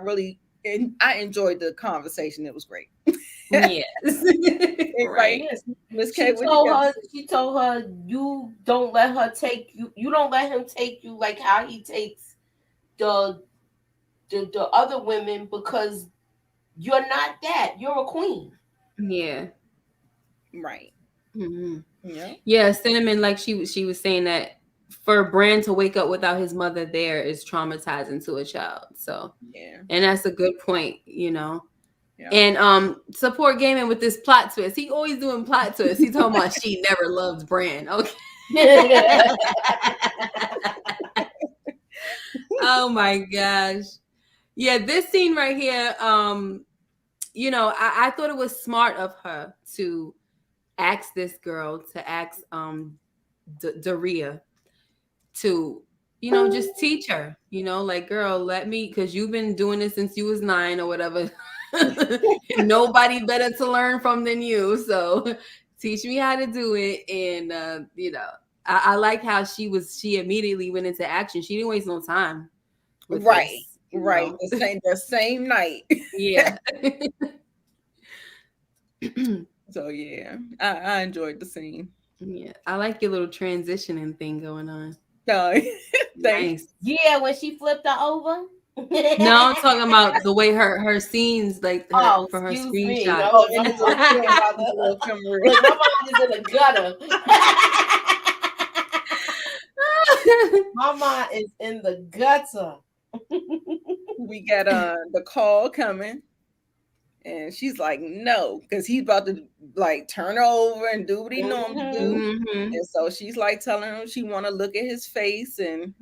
enjoyed the conversation. It was great. Yes. Right. Miss K, she told her you don't let her take you. You don't let him take you like how he takes the other women because you're not that. You're a queen. Yeah. Right. Yeah. Cinnamon, like she was saying that for Bran to wake up without his mother there is traumatizing to a child. So and that's a good point, Yeah. And support gaming with this plot twist. He always doing plot twists. He talking about she never loved Bran. Okay. Oh my gosh. Yeah, this scene right here, I thought it was smart of her to ask this girl, to ask Daria to, just teach her, like, girl, let me, because you've been doing this since you was 9 or whatever. Nobody better to learn from than you. So teach me how to do it. And, I like how she immediately went into action. She didn't waste no time with Right. this, Right. The same night. Yeah. So yeah, I enjoyed the scene. Yeah. I like your little transitioning thing going on. No, Nice. Yeah, when she flipped her over. No, I'm talking about the way her scenes, like for her screenshot. Oh, and look, my mind is in the gutter. My mind is in the gutter. We got the call coming, and she's like, no, because he's about to like turn her over and do what he normally do. And so she's like telling him she want to look at his face, and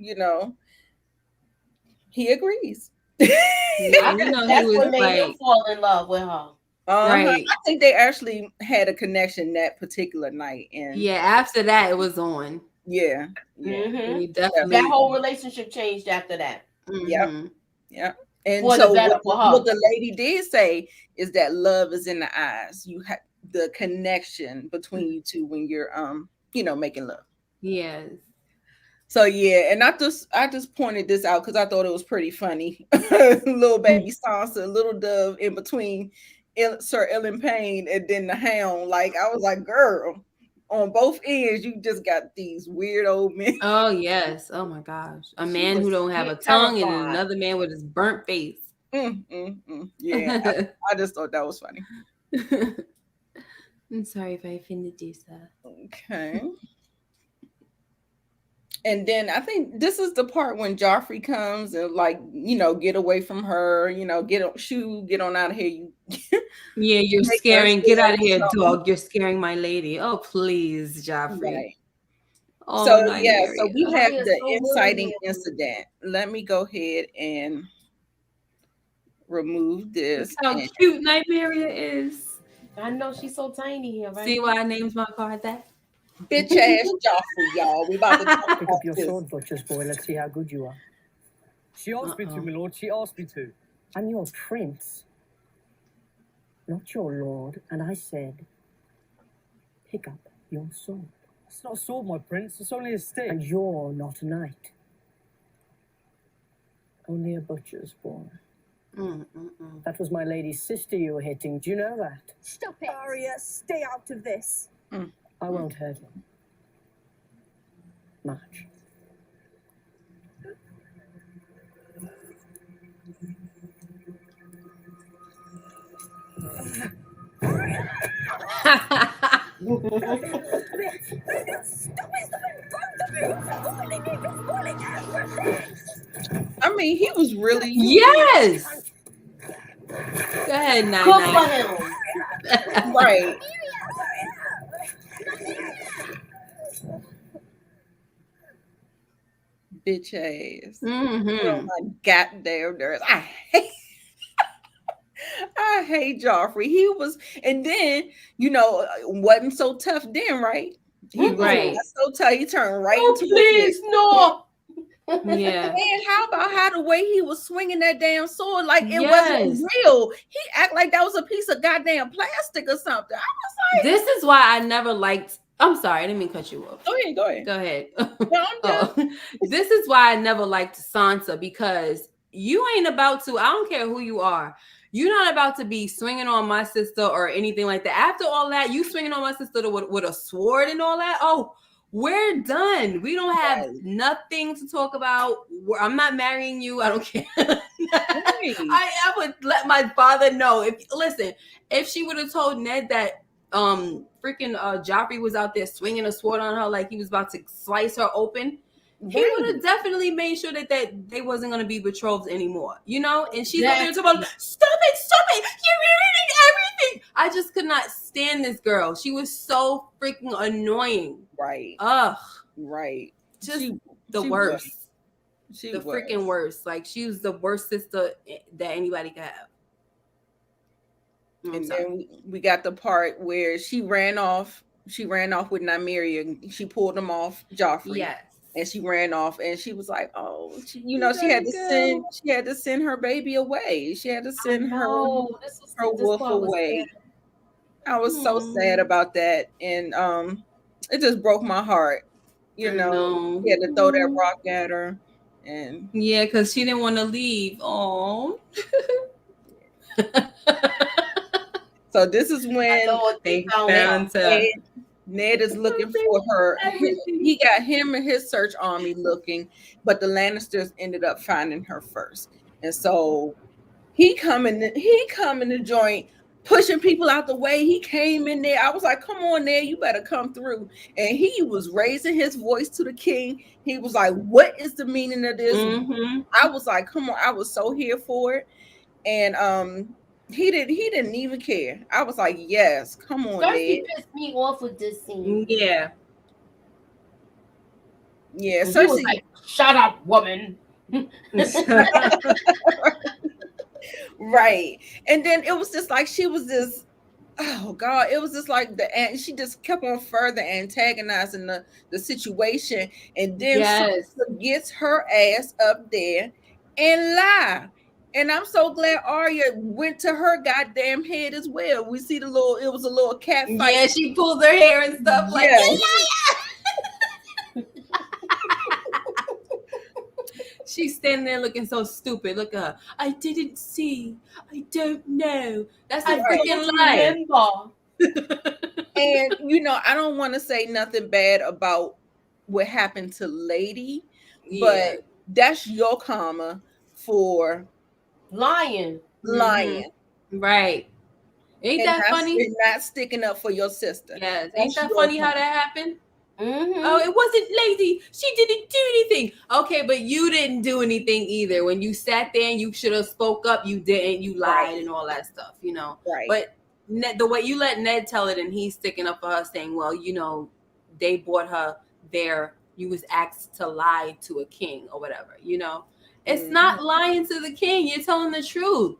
he agrees. Yeah, that's what made him fall in love with her. Right. I think they actually had a connection that particular night, and yeah, after that it was on. Yeah. Definitely that whole relationship changed after that. Yeah. And for so what the lady did say is that love is in the eyes. You have the connection between you two when you're making love. Yes. So yeah, and I just pointed this out because I thought it was pretty funny. Little baby Sansa, little dove in between Sir Ellen Payne and then the Hound. Like I was like, girl, on both ends, you just got these weird old men. Oh yes. Oh my gosh. A man who don't have a tongue and another man with his burnt face. Yeah. I just thought that was funny. I'm sorry if I offended you, sir. Okay. And then I think this is the part when Joffrey comes and get away from her, get on out of here. You yeah, you're scaring. Get out of here, dog. You're scaring my lady. Oh, please, Joffrey. Right. Oh, so we have the inciting incident. Let me go ahead and remove this. Look how cute Nymeria is. I know she's so tiny here, right? See why I named my card that? Bitch ass Joffrey, y'all. We about to talk pick up your sword, butcher's boy. Let's see how good you are. She asked me to, my lord. She asked me to. I'm your prince, not your lord. And I said, pick up your sword. It's not a sword, my prince. It's only a stick. And you're not a knight. Only a butcher's boy. That was my lady's sister you were hitting. Do you know that? Stop it. Arya, stay out of this. I won't hurt him. Much. I mean, he was really yes. Go ahead, Nine. Cook for him. Right. Bitch ass. Oh my goddamn nerves. I hate Joffrey. He was, and then wasn't so tough then, right? He was so tough. He turned right into please no. Yeah. And how about how the way he was swinging that damn sword like it wasn't real? He act like that was a piece of goddamn plastic or something. I was like, this is why I never liked. I'm sorry, I didn't mean to cut you off. Go ahead. No, this is why I never liked Sansa, because you ain't about to. I don't care who you are. You're not about to be swinging on my sister or anything like that. After all that, you swinging on my sister with a sword and all that. Oh, we're done. We don't have nothing to talk about. I'm not marrying you. I don't care. I would let my father know. If she would have told Ned that freaking Joffrey was out there swinging a sword on her like he was about to slice her open, he would have definitely made sure that they wasn't going to be betrothed anymore, and she's over there talking about, stop it, you're ruining everything. I just could not stand this girl. She was so freaking annoying. Right. Ugh. Right. Just the worst. She was freaking worst. Like, she was the worst sister that anybody could have. And then we got the part where she ran off with Nymeria. She pulled him off Joffrey. Yes. and she ran off, and she was like, "Oh, she had to send her baby away. She had to send her wolf away." I was so sad about that, and it just broke my heart. You know, he had to throw that rock at her, and yeah, because she didn't want to leave. Oh. So this is when they found Ned is looking for her. He got him and his search army looking, but the Lannisters ended up finding her first. And so he come in the joint, pushing people out the way. He came in there. I was like, "Come on, Ned, you better come through." And he was raising his voice to the king. He was like, "What is the meaning of this?" I was like, "Come on!" I was so here for it, and he didn't even care. I was like, "Yes, come on, Cersei Ned." pissed me off with this scene. Yeah. Cersei was like, "Shut up, woman." Right. And then it was just like she was this, oh God, it was just like she just kept on further antagonizing the situation. And then Sansa gets her ass up there and lie. And I'm so glad Arya went to her goddamn head as well. We see it was a little cat fight. Yeah, she pulled her hair and stuff like She's standing there looking so stupid. Look at her. I didn't see. I don't know. That's a freaking lie. And I don't want to say nothing bad about what happened to Lady, but that's your karma for lying. Right. Ain't that funny? And not sticking up for your sister. Yes. Ain't that funny how that happened? Oh, it wasn't Lady. She didn't do anything. Okay, but you didn't do anything either. When you sat there and you should have spoke up, you didn't. You lied and all that stuff, Right. But the way you let Ned tell it, and he's sticking up for her, saying, "Well, they brought her there. You was asked to lie to a king or whatever. It's not lying to the king. You're telling the truth."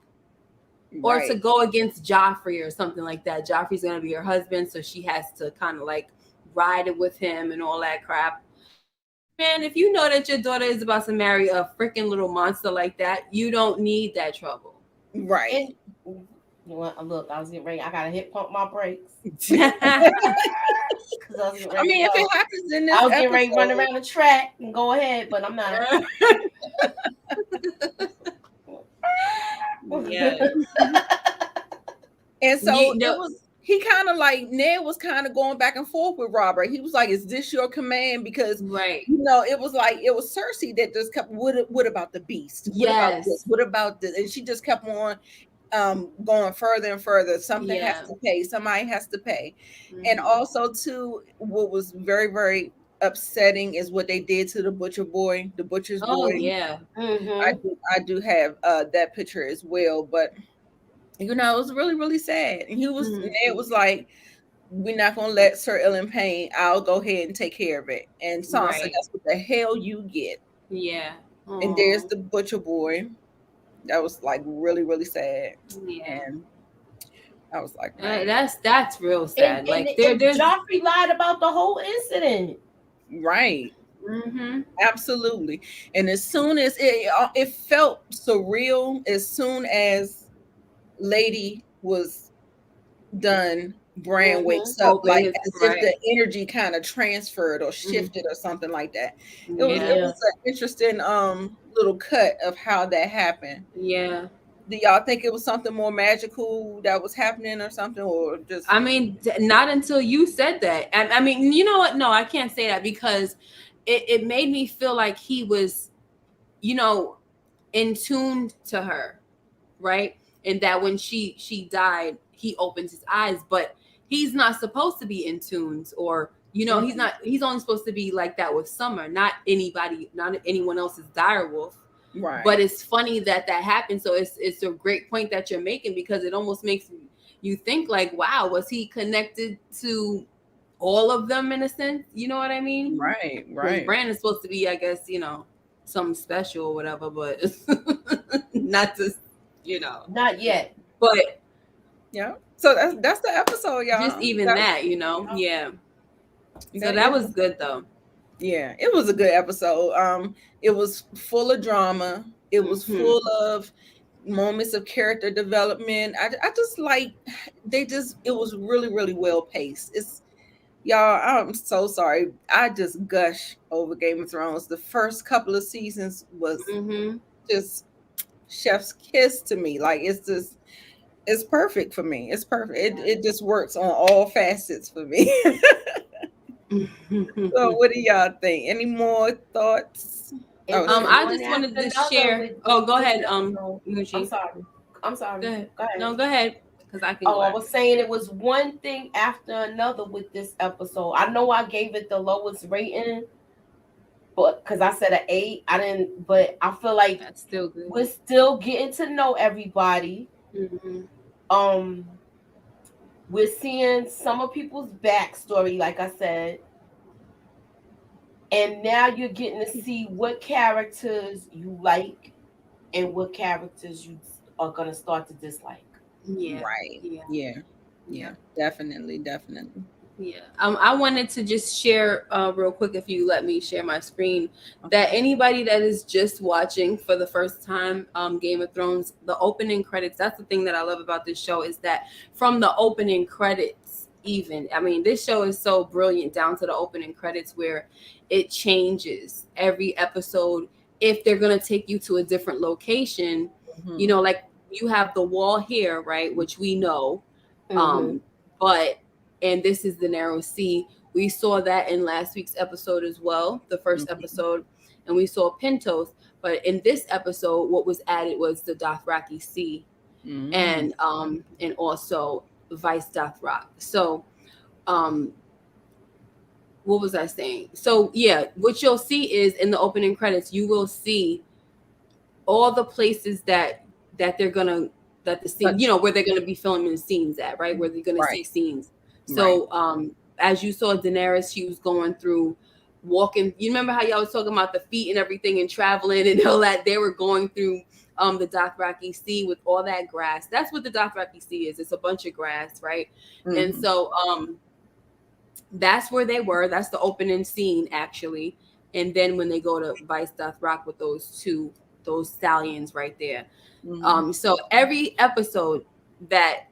Or to go against Joffrey or something like that. Joffrey's gonna be her husband, so she has to kind of like ride it with him and all that crap. Man, if you know that your daughter is about to marry a freaking little monster like that, you don't need that trouble. Right. Look, I was getting ready. I gotta hit pump my brakes. If it happens in this I was getting ready to run around the track and go ahead, but I'm not. And so he kind of like Ned was kind of going back and forth with Robert. He was like, "Is this your command?" Because it was like it was Cersei that just kept, what about the beast? What about this? What about this? And she just kept on going further and further. Something has to pay. Somebody has to pay. And also too, what was very, very upsetting is what they did to the butcher's boy. I do have that picture as well, but it was really, really sad. And Ned was like, "We're not gonna let Sir Ellen Payne. I'll go ahead and take care of it." And Sansa, that's what the hell you get. Yeah. Aww. And there's the butcher boy. That was like really, really sad. Yeah. And I was like, that's real sad. Joffrey lied about the whole incident. Right. Absolutely. And as soon as it felt surreal, as soon as Lady was done, Bran wakes up like as if the energy kind of transferred or shifted or something like that. It was an interesting little cut of how that happened. Yeah. Do y'all think it was something more magical that was happening or something, or just? I mean, not until you said that. I mean, you know what? No, I can't say that because it made me feel like he was, in tune to her, right? And that when she died, he opened his eyes, but he's not supposed to be in tunes, or he's only supposed to be like that with Summer, not anyone else's direwolf. Right. But it's funny that happened. So it's a great point that you're making, because it almost makes you think like, wow, was he connected to all of them in a sense? You know what I mean? Right. Bran is supposed to be, I guess, something special or whatever, but not just. Not yet, but yeah. So that's the episode, y'all. Just even that, yeah. So that was good though. Yeah, it was a good episode. It was full of drama. It was full of moments of character development. I just like it was really, really well paced. It's y'all, I'm so sorry. I just gush over Game of Thrones. The first couple of seasons was just chef's kiss to me. Like it's perfect for me. It's perfect. It just works on all facets for me. So what do y'all think? Any more thoughts? I just wanted to share. Oh, go ahead. Moochie. I'm sorry. Go ahead. Go ahead. No, go ahead. Because I can. Oh, I was saying it was one thing after another with this episode. I know I gave it the lowest rating, but because I said an 8, I didn't. But I feel like that's still good. We're still getting to know everybody. We're seeing some of people's backstory, like I said. And now you're getting to see what characters you like and what characters you are going to start to dislike. Yeah. Right. Yeah. Definitely. Yeah. I wanted to just share real quick, if you let me share my screen, that anybody that is just watching for the first time Game of Thrones, the opening credits, that's the thing that I love about this show, is that from the opening credits, even, I mean, this show is so brilliant down to the opening credits where it changes every episode. If they're going to take you to a different location, you know, like you have the wall here, right? Which we know, but and this is the narrow sea. We saw that in last week's episode as well, the first episode, and we saw Pintos. But in this episode, what was added was the Dothraki Sea, and also Vice Dothrak. So, what was I saying? So yeah, what you'll see is in the opening credits, you will see all the places that they're gonna the scene, you know, where they're gonna be filming scenes at, right? Where they're gonna see scenes. So as you saw Daenerys, she was going through walking. You remember how y'all was talking about the feet and everything and traveling and all that? They were going through the Dothraki Sea with all that grass. That's what the Dothraki Sea is. It's a bunch of grass, right? And so that's where they were. That's the opening scene, actually. And then when they go to Vice Dothrak with those stallions right there. So every episode that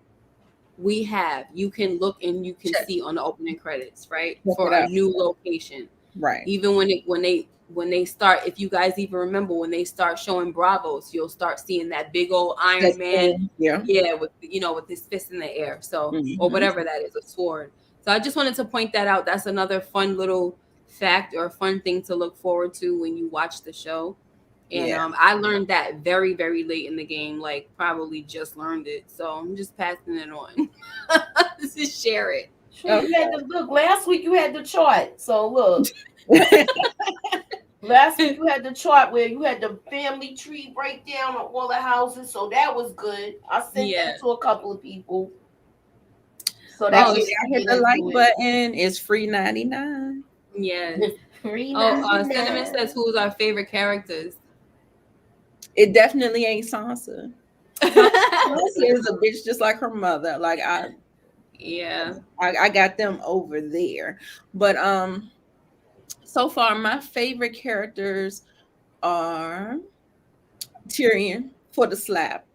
we have, you can look and you can see on the opening credits, right? For a new location. Right. Even when they start, if you guys even remember when they start showing Bravos, you'll start seeing that big old Iron Man. With with his fist in the air. So or whatever that is, a sword. So I just wanted to point that out. That's another fun little fact or fun thing to look forward to when you watch the show. And I learned that very, very late in the game, like probably just learned it. So I'm just passing it on. Just share it. Sure, you had to look. Last week you had the chart. So look. Last week you had the chart where you had the family tree breakdown of all the houses. So that was good. I sent that to a couple of people. So that's I hit the like button. It's free 99. Yes. Free 99. Cinnamon says, who's our favorite characters? It definitely ain't Sansa. Sansa is a bitch just like her mother. Like I got them over there. But so far my favorite characters are Tyrion for the slap.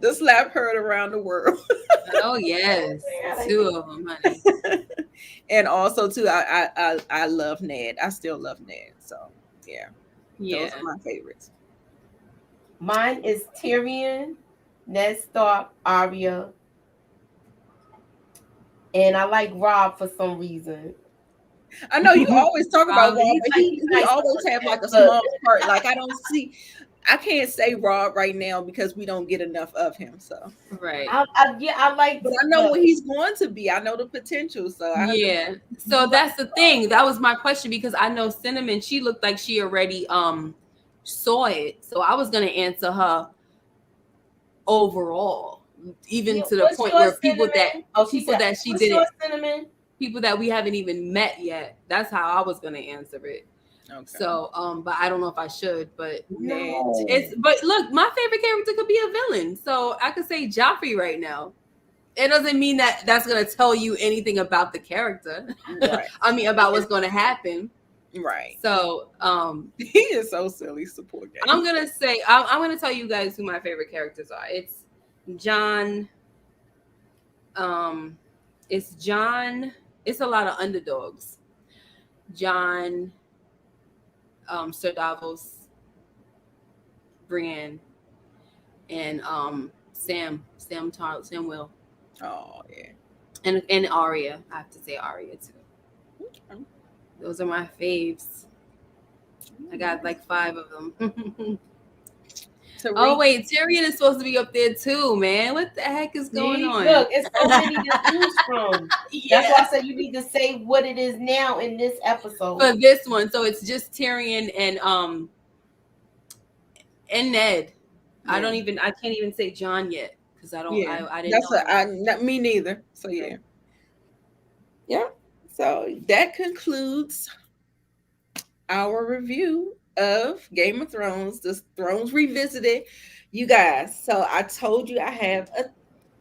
The slap heard around the world. Oh yes, 2 of them, honey. And also too, I love Ned. I still love Ned. So yeah, those are my favorites. Mine is Tyrion, Ned Stark, Arya, and I like Rob for some reason. I know you always talk about Rob, but he always have like a small part. Like I can't say Rob right now because we don't get enough of him. So right, I like. But I know what he's going to be. I know the potential. So so that's the thing. That was my question because I know Cinnamon. She looked like she already saw it. So I was gonna answer her overall, even to the point where people that she didn't, people that we haven't even met yet. That's how I was gonna answer it. Okay. So, but I don't know if I should, but but look, my favorite character could be a villain. So I could say Joffrey right now. it doesn't mean that that's going to tell you anything about the character. Right. I mean, about what's going to happen. Right. So, he is so silly. Support game. I'm gonna say I'm gonna tell you guys who my favorite characters are. It's Jon. It's Jon. It's a lot of underdogs. Jon, Sir Davos, Bran, and Samwell. Oh yeah. And Arya. I have to say Arya too. Okay. Those are my faves. I got like 5 of them. Oh wait, Tyrion is supposed to be up there too, man. What the heck is going on? Look, it's so many to choose from. That's why I said you need to say what it is now in this episode. For this one, so it's just Tyrion and Ned. Yeah. I can't even say Jon yet because I don't. Yeah. I didn't. That's me neither. So yeah. Yeah. So that concludes our review of Game of Thrones, the Thrones Revisited, you guys. So I told you I have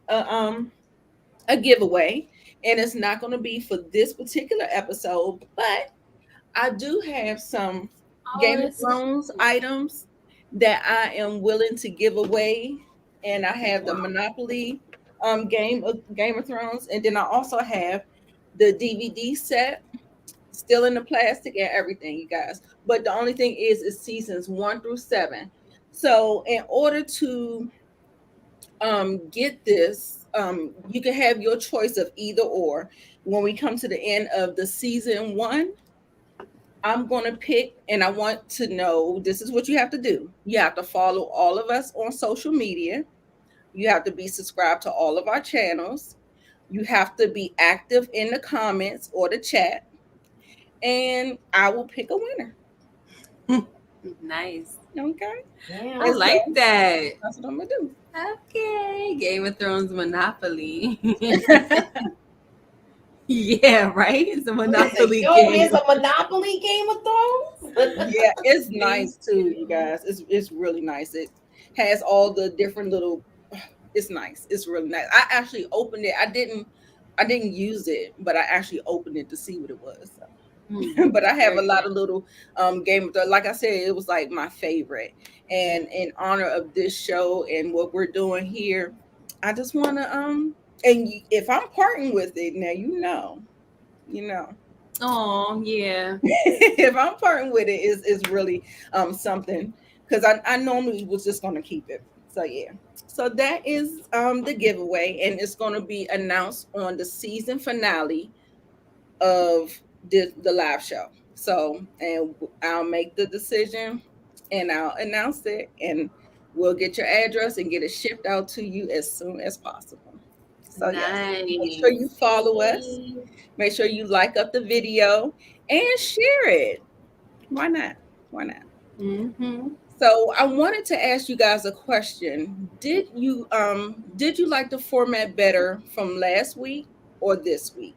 a giveaway, and it's not going to be for this particular episode, but I do have some Game of Thrones items that I am willing to give away, and I have the Monopoly Game of Thrones, and then I also have the DVD set. Still in the plastic and everything, you guys. But the only thing is seasons 1 through 7. So in order to get this, you can have your choice of either or. When we come to the end of the season 1, I'm going to pick, and I want to know, this is what you have to do. You have to follow all of us on social media. You have to be subscribed to all of our channels. You have to be active in the comments or the chat. And I will pick a winner. Nice. Okay. Yeah, I like that. That's what I'm gonna do. Okay. Game of Thrones Monopoly. Yeah, right? It's a Monopoly game. It's a Monopoly Game of Thrones? Yeah, it's nice too, you guys. It's really nice. It has all the different little, it's nice. It's really nice. I actually opened it. I didn't use it, but I actually opened it to see what it was. So. But I have a lot of little Game of Thrones. Like I said, it was like my favorite. And in honor of this show and what we're doing here, I just want to and if I'm parting with it, now you know. Oh yeah. If I'm parting with it, is really something, because I normally was just going to keep it. So yeah. So that is the giveaway, and it's going to be announced on the season finale of the live show. So, and I'll make the decision and I'll announce it, and we'll get your address and get it shipped out to you as soon as possible. So nice. Yes, make sure you follow us. Make sure you like up the video and share it. Why not? Mm-hmm. So I wanted to ask you guys a question. Did you like the format better from last week or this week?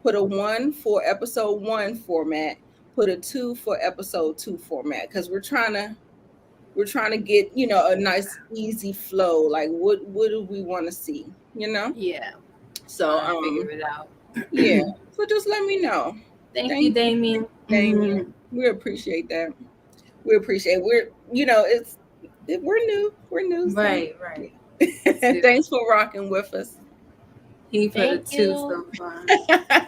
Put a 1 for episode 1 format, put a 2 for episode 2 format, because we're trying to get, a nice easy flow. Like what do we want to see? Yeah. So figure it out. Yeah. So just let me know. Thank you, Damien. Mm-hmm. We appreciate that. We're new. We're new. Right. Thanks for rocking with us. He put a 2 so far.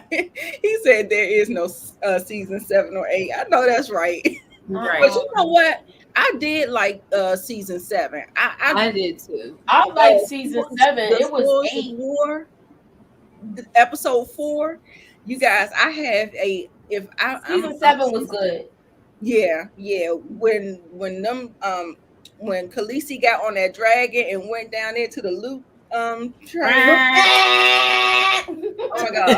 He said there is no season 7 or 8. I know that's right. Right. But you know what? I did like season 7. I did too. I like season 7. It was 8. War, episode 4. You guys, I have season 7 was good. Yeah. When when Khaleesi got on that dragon and went down there to the loop train. Oh my God.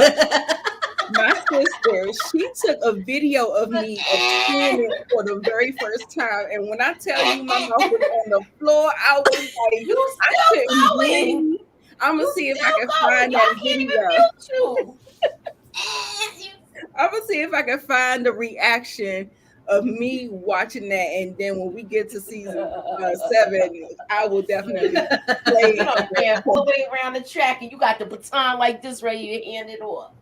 My sister, she took a video of me seeing it for the very first time. And when I tell you my mouth was on the floor, I was like, I'm going to see if I can find that video. I'm going to see if I can find the reaction of me watching that, and then when we get to season 7, I will definitely play You know, ran all the way around the track, and you got the baton like this, ready to hand it off.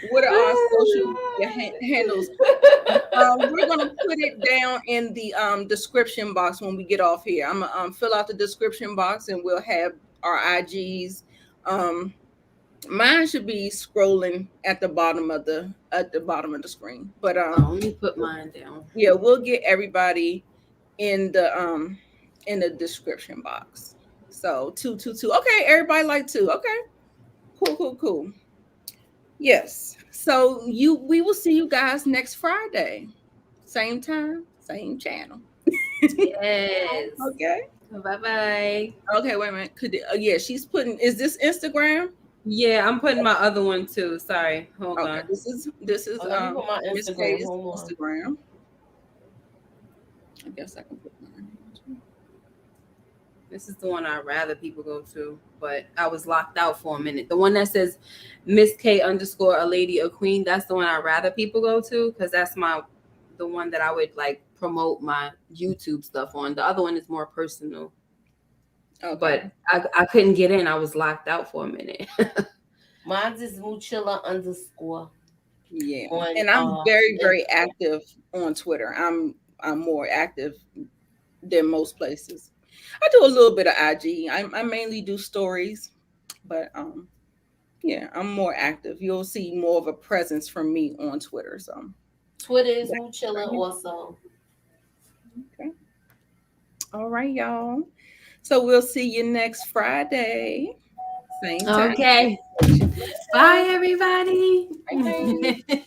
What are our social media handles? We're gonna put it down in the description box when we get off here. I'm gonna fill out the description box, and we'll have our IGs. Mine should be scrolling at the bottom of the screen. But let me put mine down. Yeah, we'll get everybody in the description box. So 222. Okay, everybody like 2. Okay, cool. Yes. So we will see you guys next Friday. Same time, same channel. Yes. Okay. Bye-bye. Okay, wait a minute. Yeah, she's putting, is this Instagram? Yeah, I'm putting my other one too. Sorry. Hold on. This is my Instagram. Instagram. I guess I can put mine. This is the one I'd rather people go to, but I was locked out for a minute. The one that says Miss K _ a lady, a queen, that's the one I'd rather people go to, because that's the one that I would like promote my YouTube stuff on. The other one is more personal. Okay. But I couldn't get in. I was locked out for a minute. Mine's is Moochilla _. Yeah. And I'm very, very active on Twitter. I'm more active than most places. I do a little bit of IG. I mainly do stories, but yeah, I'm more active. You'll see more of a presence from me on Twitter. So Twitter is Moochilla also. Okay. All right, y'all. So we'll see you next Friday. Same time. Okay. Bye, everybody. Bye.